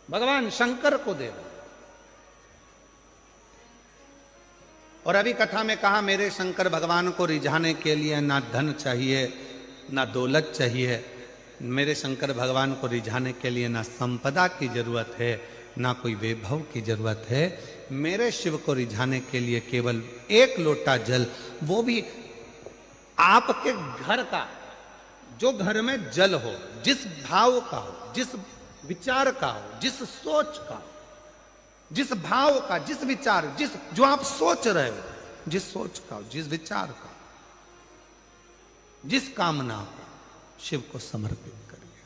भगवान शंकर को देना। और अभी कथा में कहा मेरे शंकर भगवान को रिझाने के लिए ना धन चाहिए, ना दौलत चाहिए, मेरे शंकर भगवान को रिझाने के लिए ना संपदा की जरूरत है, ना कोई वैभव की जरूरत है। मेरे शिव को रिझाने के लिए केवल एक लोटा जल, वो भी आपके घर का, जो घर में जल हो, जिस भाव का हो, जिस विचार का हो, जिस सोच का हो, जिस भाव का, जिस विचार, जिस जो आप सोच रहे हो, जिस सोच का, जिस विचार का, जिस कामना का, शिव को समर्पित करिए।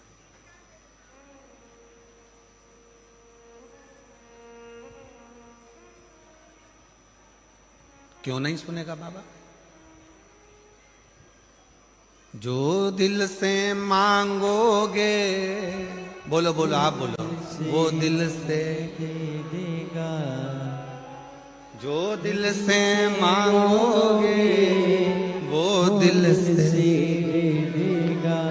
क्यों नहीं सुनेगा बाबा? जो दिल से मांगोगे, बोलो बोलो, आप बोलो, वो दिल से देगा। जो दिल से मांगोगे वो दिल से देगा।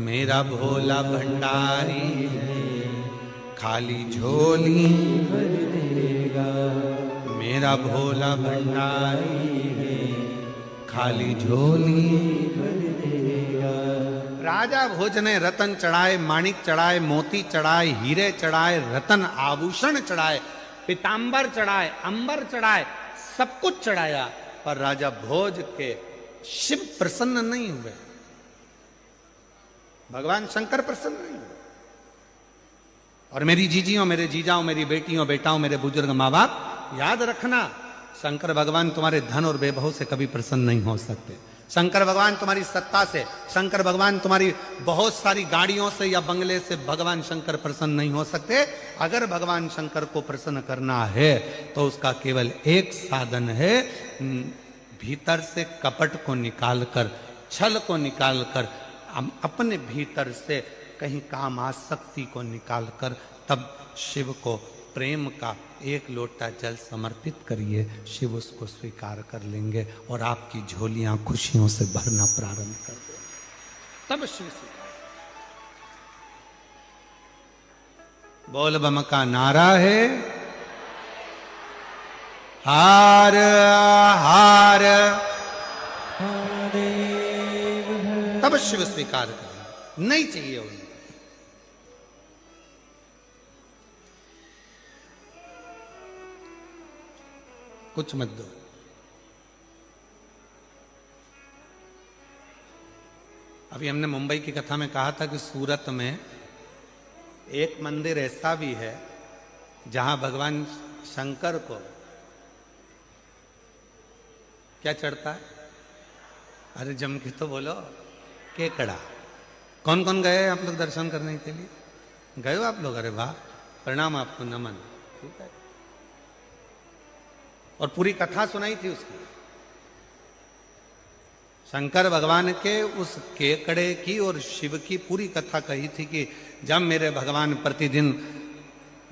मेरा भोला भंडारी है, खाली झोली भर देगा। मेरा भोला भंडारी है, खाली झोली भर देगा। राजा भोज ने रतन चढ़ाए, माणिक चढ़ाए, मोती चढ़ाए, हीरे चढ़ाए, रतन आभूषण चढ़ाए, पीतांबर चढ़ाए, अंबर चढ़ाए, सब कुछ चढ़ाया, पर राजा भोज के शिव प्रसन्न नहीं हुए, भगवान शंकर प्रसन्न नहीं हुए। और मेरी जीजियों, मेरे जीजाओं, मेरी बेटियों, बेटाओं, मेरे बुजुर्ग माँ बाप, याद रखना, शंकर भगवान तुम्हारे धन और वैभव से कभी प्रसन्न नहीं हो सकते। शंकर भगवान तुम्हारी सत्ता से, शंकर भगवान तुम्हारी बहुत सारी गाड़ियों से या बंगले से भगवान शंकर प्रसन्न नहीं हो सकते। अगर भगवान शंकर को प्रसन्न करना है तो उसका केवल एक साधन है, भीतर से कपट को निकालकर, छल को निकालकर, अपने भीतर से कहीं काम आसक्ति को निकालकर तब शिव को प्रेम का एक लोटा जल समर्पित करिए, शिव उसको स्वीकार कर लेंगे और आपकी झोलियां खुशियों से भरना प्रारंभ कर देंगे, तब शिव स्वीकार। बोल बम का नारा है, हार हार, तब शिव स्वीकार करेंगे, नहीं चाहिए उन्हें। कुछ मत दो। अभी हमने मुंबई की कथा में कहा था कि सूरत में एक मंदिर ऐसा भी है जहां भगवान शंकर को क्या चढ़ता है? अरे जम के तो बोलो, केकड़ा। कौन कौन गए आप लोग दर्शन करने के लिए? गए हो आप लोग? अरे वाह, प्रणाम आपको, नमन। ठीक है। और पूरी कथा सुनाई थी उसकी, शंकर भगवान के उस केकड़े की और शिव की पूरी कथा कही थी कि जब मेरे भगवान प्रतिदिन,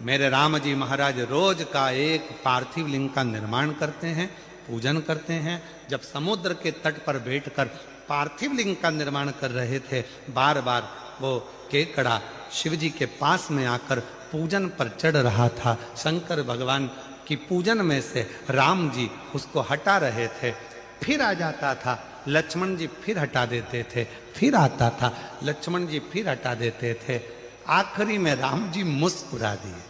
मेरे राम जी महाराज रोज का एक पार्थिव लिंग का निर्माण करते हैं, पूजन करते हैं, जब समुद्र के तट पर बैठकर पार्थिव लिंग का निर्माण कर रहे थे, बार बार वो केकड़ा शिव जी के पास में आकर पूजन पर चढ़ रहा था। शंकर भगवान की पूजन में से राम जी उसको हटा रहे थे, फिर आ जाता था, लक्ष्मण जी फिर हटा देते थे, फिर आता था, लक्ष्मण जी फिर हटा देते थे। आखिरी में राम जी मुस्कुरा दिए।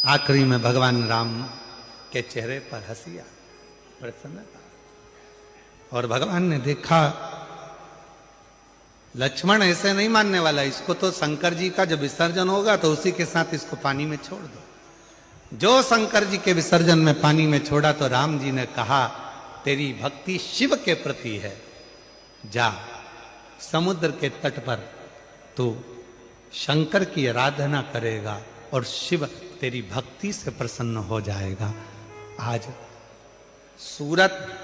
आखिरी में भगवान राम के चेहरे पर हंसी आ, प्रसन्नता। और भगवान ने देखा लक्ष्मण ऐसे नहीं मानने वाला, इसको तो शंकर जी का जब विसर्जन होगा तो उसी के साथ इसको पानी में छोड़ दो। जो शंकर जी के विसर्जन में पानी में छोड़ा तो राम जी ने कहा तेरी भक्ति शिव के प्रति है, जा समुद्र के तट पर तू शंकर की आराधना करेगा और शिव तेरी भक्ति से प्रसन्न हो जाएगा। आज सूरत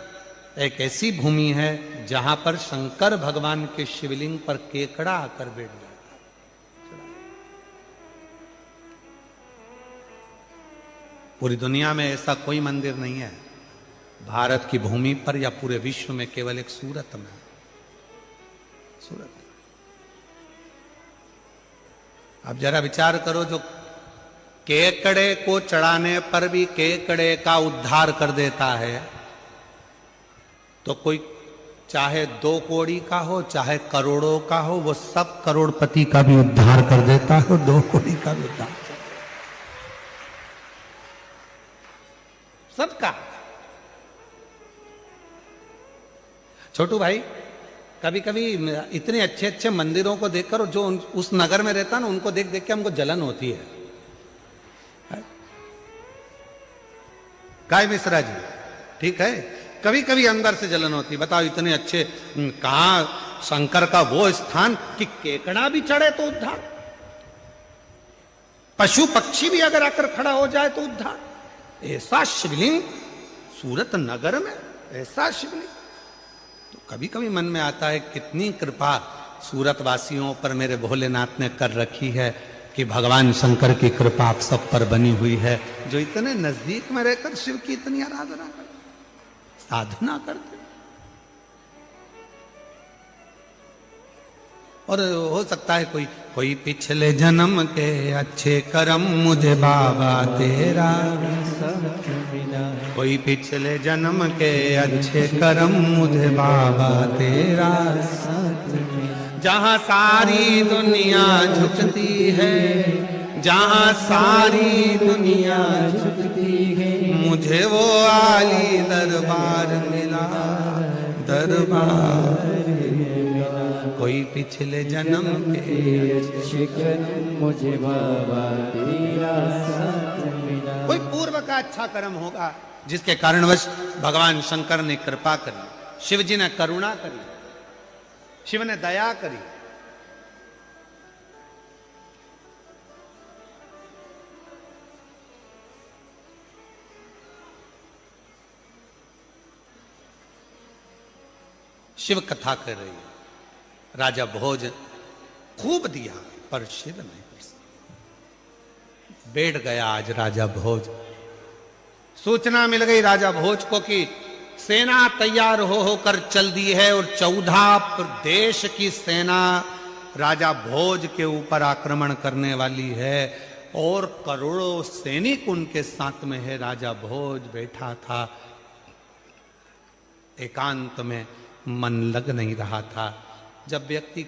एक ऐसी भूमि है जहां पर शंकर भगवान के शिवलिंग पर केकड़ा आकर बैठ जाता है। पूरी दुनिया में ऐसा कोई मंदिर नहीं है, भारत की भूमि पर या पूरे विश्व में केवल एक सूरत में। सूरत, अब जरा विचार करो, जो केकड़े को चढ़ाने पर भी केकड़े का उद्धार कर देता है, तो कोई चाहे 2 कौड़ी का हो चाहे करोड़ों का हो, वो सब करोड़पति का भी उद्धार कर देता है, 2 कौड़ी का भी उद्धार, सबका। छोटू भाई, कभी कभी इतने अच्छे अच्छे मंदिरों को देखकर जो उस नगर में रहता ना, उनको देख देख के हमको जलन होती है। काय मिश्रा जी, ठीक है, कभी कभी अंदर से जलन होती। बताओ इतने अच्छे, कहां शंकर का वो स्थान कि केकड़ा भी चढ़े तो उद्धार, पशु पक्षी भी अगर आकर खड़ा हो जाए तो उद्धार। ऐसा शिवलिंग सूरत नगर में, ऐसा शिवलिंग। तो कभी कभी मन में आता है कितनी कृपा सूरत वासियों पर मेरे भोलेनाथ ने कर रखी है कि भगवान शंकर की कृपा आप सब पर बनी हुई है, जो इतने नजदीक में रहकर शिव की इतनी आराधना करते, साधना करते। और हो सकता है कोई पिछले जन्म के अच्छे कर्म मुझे बाबा तेरा, कोई पिछले जन्म के अच्छे कर्म मुझे बाबा तेरा, जहां सारी दुनिया झुकती है, जहां सारी दुनिया झुकती है, मुझे वो आली दरबार मिला, दरबार मिला। कोई पिछले जन्म के अच्छे कर्म मुझे बाबा तेरा साथ मिला। कोई पूर्व का अच्छा कर्म होगा जिसके कारणवश भगवान शंकर ने कृपा करी, शिव जी ने करुणा करी, शिव ने दया करी। शिव कथा कर रही है, राजा भोज खूब दिया पर शिव नहीं प्रसन्न। बैठ गया आज राजा भोज। सूचना मिल गई राजा भोज को कि सेना तैयार होकर चल दी है और 14 प्रदेश की सेना राजा भोज के ऊपर आक्रमण करने वाली है और करोड़ों सैनिक उनके साथ में है। राजा भोज बैठा था, एकांत में मन लग नहीं रहा था। जब व्यक्ति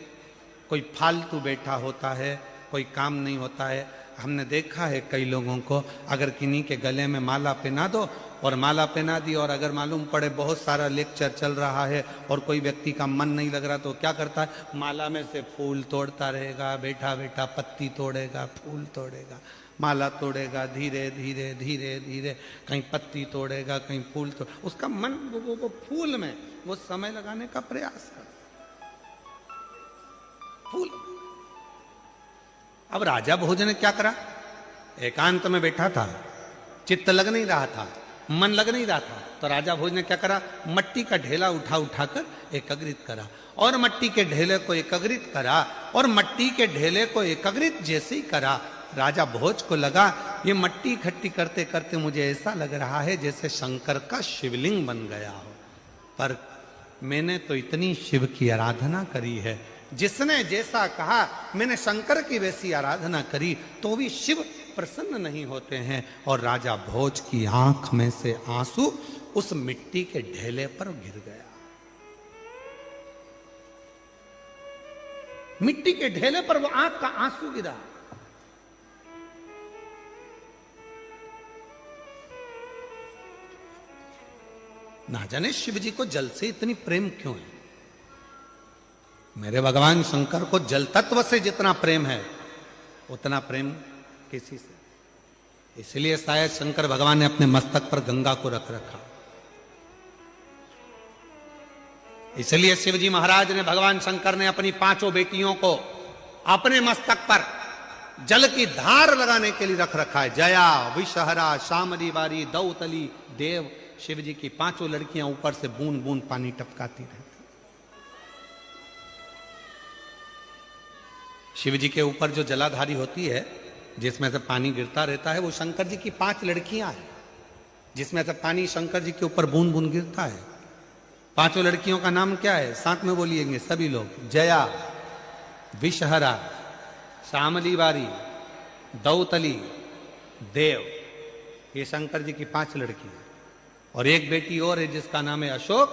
कोई फालतू बैठा होता है, कोई काम नहीं होता है, हमने देखा है कई लोगों को, अगर किन्हीं के गले में माला पहना दो और माला पहना दी और अगर मालूम पड़े बहुत सारा लेक्चर चल रहा है और कोई व्यक्ति का मन नहीं लग रहा तो क्या करता है, माला में से फूल तोड़ता रहेगा, बैठा बैठा पत्ती तोड़ेगा, फूल तोड़ेगा, माला तोड़ेगा, धीरे धीरे धीरे धीरे कहीं पत्ती तोड़ेगा, कहीं फूल तोड़, उसका मन वो फूल में वो समय लगाने का प्रयास कर फूल। अब राजा भोज ने क्या करा, एकांत में बैठा था, चित्त लग नहीं रहा था, मन लग नहीं रहा था, तो राजा भोज ने क्या करा, मट्टी का ढेला उठाकर एकत्रित करा और मट्टी के ढेले को एकत्रित करा और मट्टी के ढेले को एकत्रित जैसे ही करा, राजा भोज को लगा ये मट्टी इकट्ठी करते करते मुझे ऐसा लग रहा है जैसे शंकर का शिवलिंग बन गया हो। पर मैंने तो इतनी शिव की आराधना करी है, जिसने जैसा कहा मैंने शंकर की वैसी आराधना करी, तो भी शिव प्रसन्न नहीं होते हैं। और राजा भोज की आंख में से आंसू उस मिट्टी के ढेले पर गिर गया। मिट्टी के ढेले पर वो आंख का आंसू गिरा। ना जाने शिव जी को जल से इतनी प्रेम क्यों है। मेरे भगवान शंकर को जल तत्व से जितना प्रेम है उतना प्रेम किसी से, इसलिए शायद शंकर भगवान ने अपने मस्तक पर गंगा को रख रखा। इसलिए शिवजी महाराज ने, भगवान शंकर ने अपनी 5 बेटियों को अपने मस्तक पर जल की धार लगाने के लिए रख रखा है। जया, विषहरा, शामली बारी, दौतली, देव। शिव जी की 5 लड़कियां ऊपर से बूंद बूंद पानी टपकाती रहती। शिव जी के ऊपर जो जलाधारी होती है, जिसमें से पानी गिरता रहता है, वो शंकर जी की 5 लड़कियां हैं, जिसमें से पानी शंकर जी के ऊपर बूंद बूंद गिरता है। 5 लड़कियों का नाम क्या है? साथ में बोलिएंगे सभी लोग। जया, विषहरा, शामली बारी, दौतली, देव। ये शंकर जी की 5 लड़कियां। और एक बेटी और है जिसका नाम है अशोक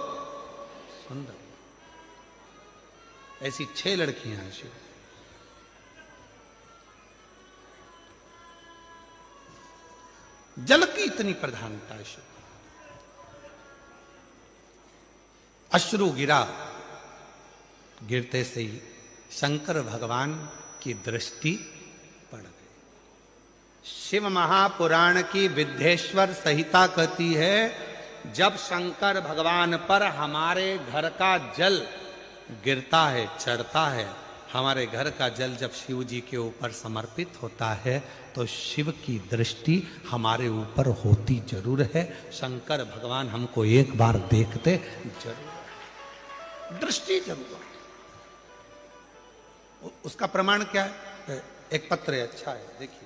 सुंदर। ऐसी 6 लड़कियां हैं शिव। जल की इतनी प्रधानता है शिव। अश्रु गिरा, गिरते से ही शंकर भगवान की दृष्टि पड़ गई। शिव महापुराण की विद्येश्वर संहिता कहती है, जब शंकर भगवान पर हमारे घर का जल गिरता है, चढ़ता है, हमारे घर का जल जब शिव जी के ऊपर समर्पित होता है, तो शिव की दृष्टि हमारे ऊपर होती जरूर है। शंकर भगवान हमको एक बार देखते जरूर, दृष्टि जरूर। उसका प्रमाण क्या है? एक पत्र है, अच्छा है, देखिए।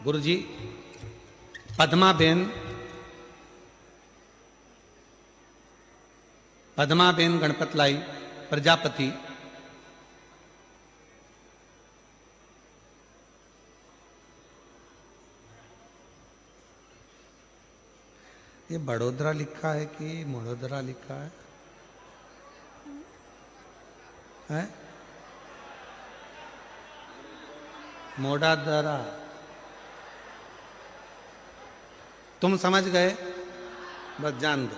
गुरुजी, पद्माबेन गणपतलाई प्रजापति, ये बड़ोदरा लिखा है कि मोड़ोदरा लिखा है? है? मोड़ादरा। तुम समझ गए, बस जान दो।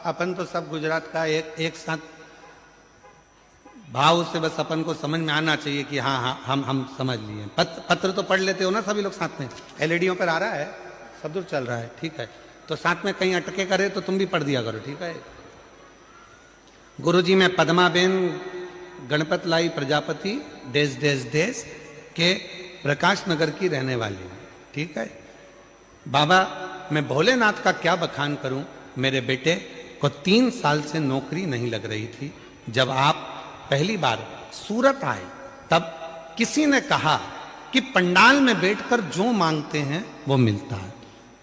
अपन तो सब गुजरात का एक साथ भाव से बस अपन को समझ में आना चाहिए कि हाँ हाँ हम समझ लिए। पत्र तो पढ़ लेते हो ना सभी लोग साथ में? एलईडीओ पर आ रहा है, सब दूर चल रहा है, ठीक है। तो साथ में कहीं अटके करे तो तुम भी पढ़ दिया करो, ठीक है। गुरुजी, मैं पद्माबेन गणपतलाई प्रजापति देश देश देश के प्रकाश नगर की रहने वाली हूँ, ठीक है। बाबा, मैं भोलेनाथ का क्या बखान करूं। मेरे बेटे को 3 साल से नौकरी नहीं लग रही थी। जब आप पहली बार सूरत आए, तब किसी ने कहा कि पंडाल में बैठकर जो मांगते हैं वो मिलता है।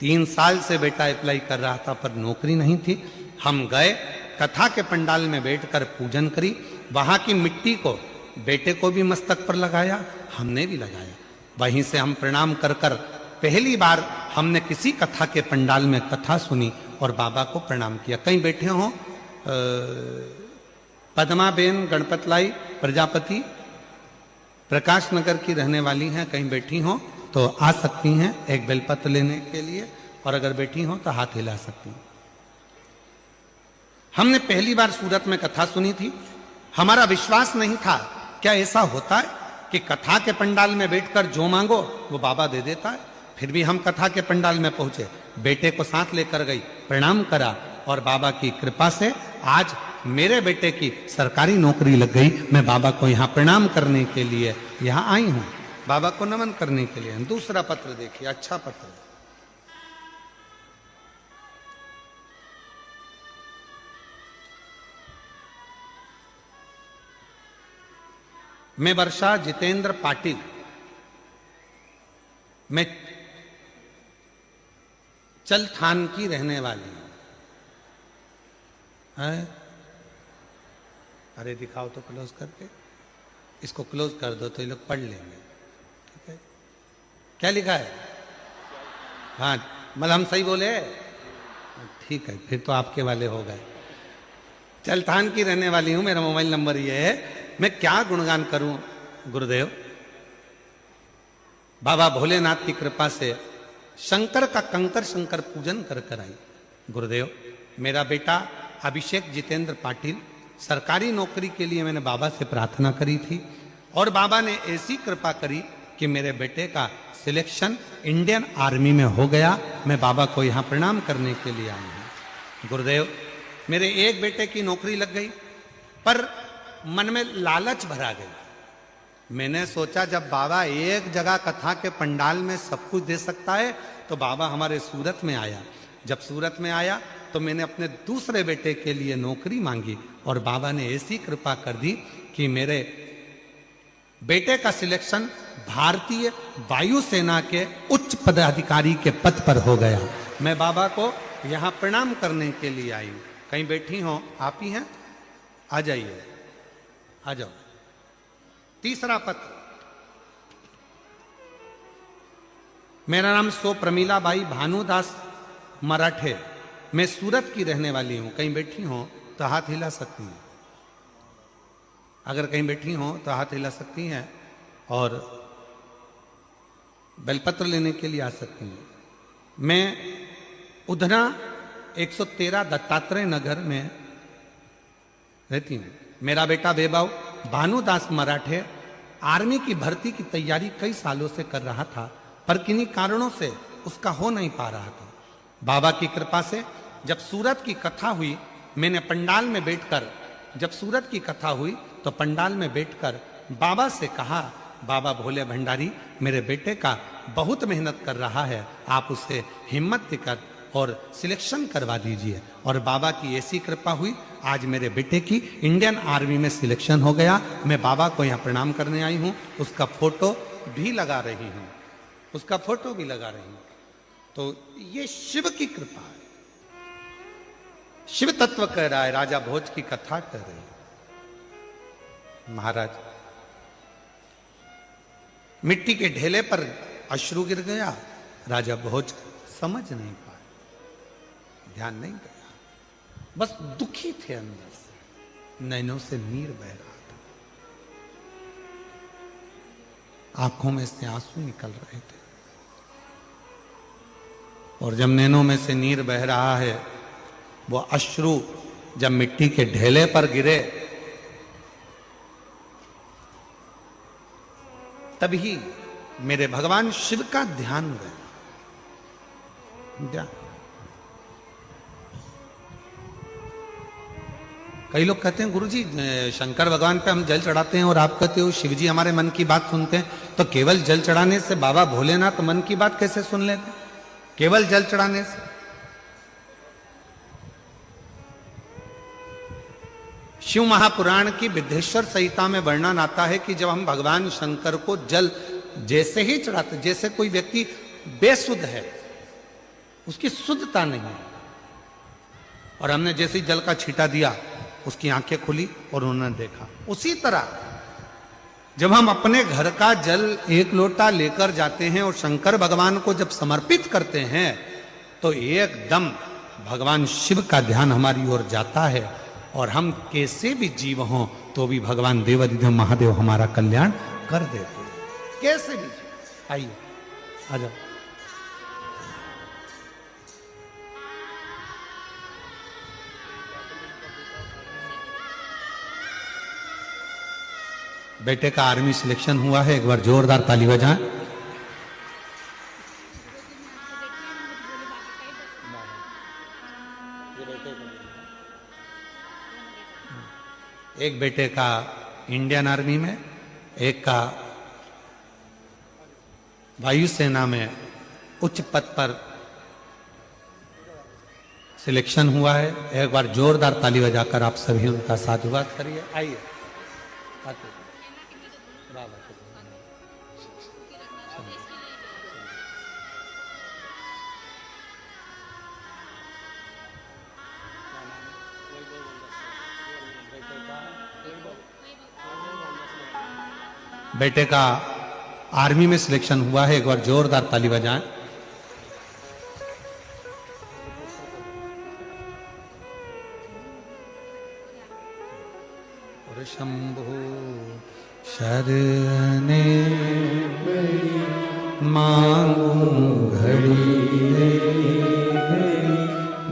3 साल से बेटा अप्लाई कर रहा था, पर नौकरी नहीं थी। हम गए, कथा के पंडाल में बैठकर पूजन करी। वहां की मिट्टी को बेटे को भी मस्तक पर लगाया, हमने भी लगाया। वहीं से हम प्रणाम कर कर पहली बार हमने किसी कथा के पंडाल में कथा सुनी और बाबा को प्रणाम किया। कहीं बैठे हो पद्माबेन गणपतलाई प्रजापति प्रकाश नगर की रहने वाली हैं, कहीं बैठी हो तो आ सकती हैं एक बेलपत्र लेने के लिए, और अगर बैठी हो तो हाथ हिला सकती हैं। हमने पहली बार सूरत में कथा सुनी थी। हमारा विश्वास नहीं था, क्या ऐसा होता है कि कथा के पंडाल में बैठकर जो मांगो वो बाबा दे देता है। फिर भी हम कथा के पंडाल में पहुंचे, बेटे को साथ लेकर गई, प्रणाम करा, और बाबा की कृपा से आज मेरे बेटे की सरकारी नौकरी लग गई। मैं बाबा को यहाँ प्रणाम करने के लिए यहाँ आई हूँ। बाबा को नमन करने के लिए। दूसरा पत्र देखिए, अच्छा पत्र। मैं वर्षा जितेंद्र पाटिल, मैं चलथान की रहने वाली हूं। अरे दिखाओ तो क्लोज करके, इसको क्लोज कर दो तो ये लोग पढ़ लेंगे। ठीक है, क्या लिखा है? हाँ, मतलब हम सही बोले? ठीक है, फिर तो आपके वाले हो गए। चलथान की रहने वाली हूं, मेरा मोबाइल नंबर ये है। मैं क्या गुणगान करूं गुरुदेव। बाबा भोलेनाथ की कृपा से शंकर का कंकर शंकर पूजन कर कर आई। गुरुदेव, मेरा बेटा अभिषेक जितेंद्र पाटिल, सरकारी नौकरी के लिए मैंने बाबा से प्रार्थना करी थी और बाबा ने ऐसी कृपा करी कि मेरे बेटे का सिलेक्शन इंडियन आर्मी में हो गया। मैं बाबा को यहाँ प्रणाम करने के लिए आई हूँ। गुरुदेव, मेरे एक बेटे की नौकरी लग गई, पर मन में लालच भरा गया। मैंने सोचा जब बाबा एक जगह कथा के पंडाल में सब कुछ दे सकता है तो बाबा हमारे सूरत में आया। जब सूरत में आया तो मैंने अपने दूसरे बेटे के लिए नौकरी मांगी और बाबा ने ऐसी कृपा कर दी कि मेरे बेटे का सिलेक्शन भारतीय वायुसेना के उच्च पदाधिकारी के पद पर हो गया। मैं बाबा को यहाँ प्रणाम करने के लिए आई हूँ। कहीं बैठी हो आप ही हैं? आ जाइए, आ जाओ। तीसरा पत्र। मेरा नाम सो प्रमीला बाई भानुदास मराठे, मैं सूरत की रहने वाली हूं। कहीं बैठी हो तो हाथ हिला सकती हैं। अगर कहीं बैठी हो तो हाथ हिला सकती हैं और बेलपत्र लेने के लिए आ सकती हैं। मैं उधना 113 दत्तात्रेय नगर में रहती हूं। मेरा बेटा बेबाऊ भानुदास मराठे आर्मी की भर्ती की तैयारी कई सालों से कर रहा था, पर किन्हीं कारणों से उसका हो नहीं पा रहा था। बाबा की कृपा से जब सूरत की कथा हुई, मैंने पंडाल में बैठकर, जब सूरत की कथा हुई तो पंडाल में बैठकर बाबा से कहा, बाबा भोले भंडारी, मेरे बेटे का बहुत मेहनत कर रहा है, आप उसे हिम्मत देकर और सिलेक्शन करवा दीजिए। और बाबा की ऐसी कृपा हुई, आज मेरे बेटे की इंडियन आर्मी में सिलेक्शन हो गया। मैं बाबा को यहाँ प्रणाम करने आई हूँ। उसका फोटो भी लगा रही हूँ, उसका फोटो भी लगा रही हूँ। तो ये शिव की कृपा है। शिव तत्व कह रहा है, राजा भोज की कथा कर रही है। महाराज, मिट्टी के ढेले पर अश्रु गिर गया। राजा भोज समझ नहीं पाया, ध्यान नहीं गया, बस दुखी थे अंदर से, नैनों से नीर बह रहा था, आंखों में से आंसू निकल रहे थे। और जब नैनों में से नीर बह रहा है, वो अश्रु जब मिट्टी के ढेले पर गिरे, तभी मेरे भगवान शिव का ध्यान गया। कई लोग कहते हैं गुरुजी शंकर भगवान पे हम जल चढ़ाते हैं और आप कहते हो शिव जी हमारे मन की बात सुनते हैं, तो केवल जल चढ़ाने से बाबा भोलेनाथ मन की बात कैसे सुन लेते? केवल जल चढ़ाने से? शिव महापुराण की विद्धेश्वर संहिता में वर्णन आता है कि जब हम भगवान शंकर को जल जैसे ही चढ़ाते, जैसे कोई व्यक्ति बेसुध है, उसकी शुद्धता नहीं है, और हमने जैसे ही जल का छींटा दिया, उसकी आंखें खुली और उन्होंने देखा। उसी तरह जब हम अपने घर का जल एक लोटा लेकर जाते हैं और शंकर भगवान को जब समर्पित करते हैं, तो एकदम भगवान शिव का ध्यान हमारी ओर जाता है, और हम कैसे भी जीव हों तो भी भगवान देवाधिदेव महादेव हमारा कल्याण कर देते हैं। कैसे भी। आइए, आ जाओ। बेटे का आर्मी सिलेक्शन हुआ है, एक बार जोरदार ताली बजाएं। एक बेटे का इंडियन आर्मी में, एक का वायुसेना में उच्च पद पर सिलेक्शन हुआ है। एक बार जोरदार ताली बजाकर आप सभी उनका साधुवाद करिए। आइए आते। बेटे का आर्मी में सिलेक्शन हुआ है, एक बार जोरदार ताली बजाएं। और शंभो शरणे मांगू घड़ी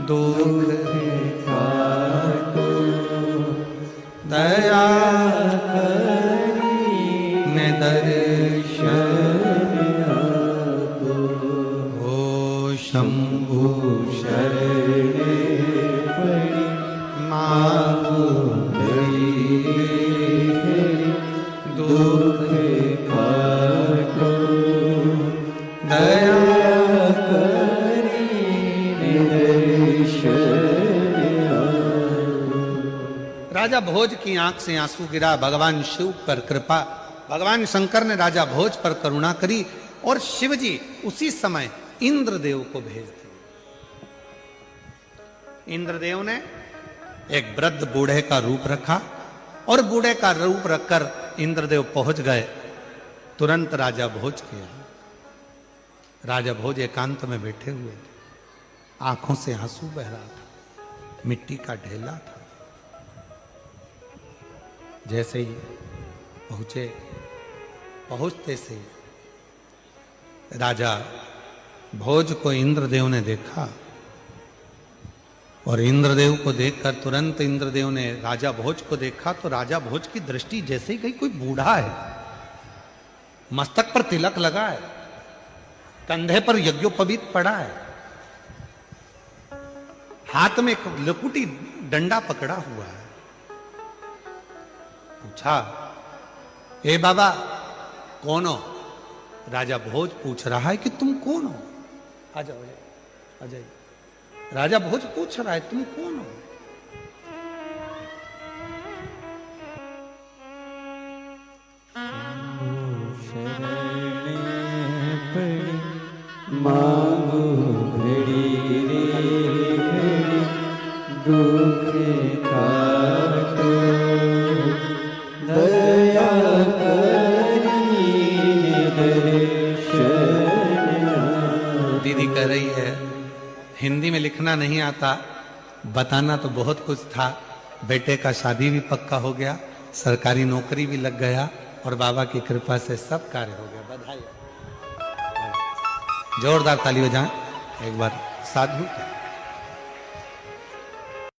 दुख दया शंभु शरणे मांगू घड़ी दुख काटो दया राजा भोज की आंख से आंसू गिरा। भगवान शिव पर कृपा, भगवान शंकर ने राजा भोज पर करुणा करी और शिवजी उसी समय इंद्रदेव को भेज दिए। इंद्रदेव ने एक वृद्ध बूढ़े का रूप रखा और बूढ़े का रूप रखकर इंद्रदेव पहुंच गए तुरंत राजा भोज के यहाँ। राजा भोज एकांत में बैठे हुए थे, आंखों से आंसू बह रहा था, मिट्टी का ढेला था। जैसे ही पहुंचते से राजा भोज को इंद्रदेव ने देखा और इंद्रदेव को देखकर तुरंत इंद्रदेव ने राजा भोज को देखा तो राजा भोज की दृष्टि जैसे ही गई, कोई बूढ़ा है, मस्तक पर तिलक लगा है, कंधे पर यज्ञोपवीत पड़ा है, हाथ में एक लकुटी डंडा पकड़ा हुआ है। पूछा, ए बाबा कौन हो? राजा भोज पूछ रहा है कि तुम कौन हो? आ जाओ, आ जाइए। राजा भोज पूछ रहा है तुम कौन हो? मांगो घड़ी रे घड़ी दुख काटो दया दीदी कह रही है हिंदी में लिखना नहीं आता, बताना तो बहुत कुछ था। बेटे का शादी भी पक्का हो गया, सरकारी नौकरी भी लग गया और बाबा की कृपा से सब कार्य हो गया। बधाई। जोरदार ताली बजाएं एक बार साधु।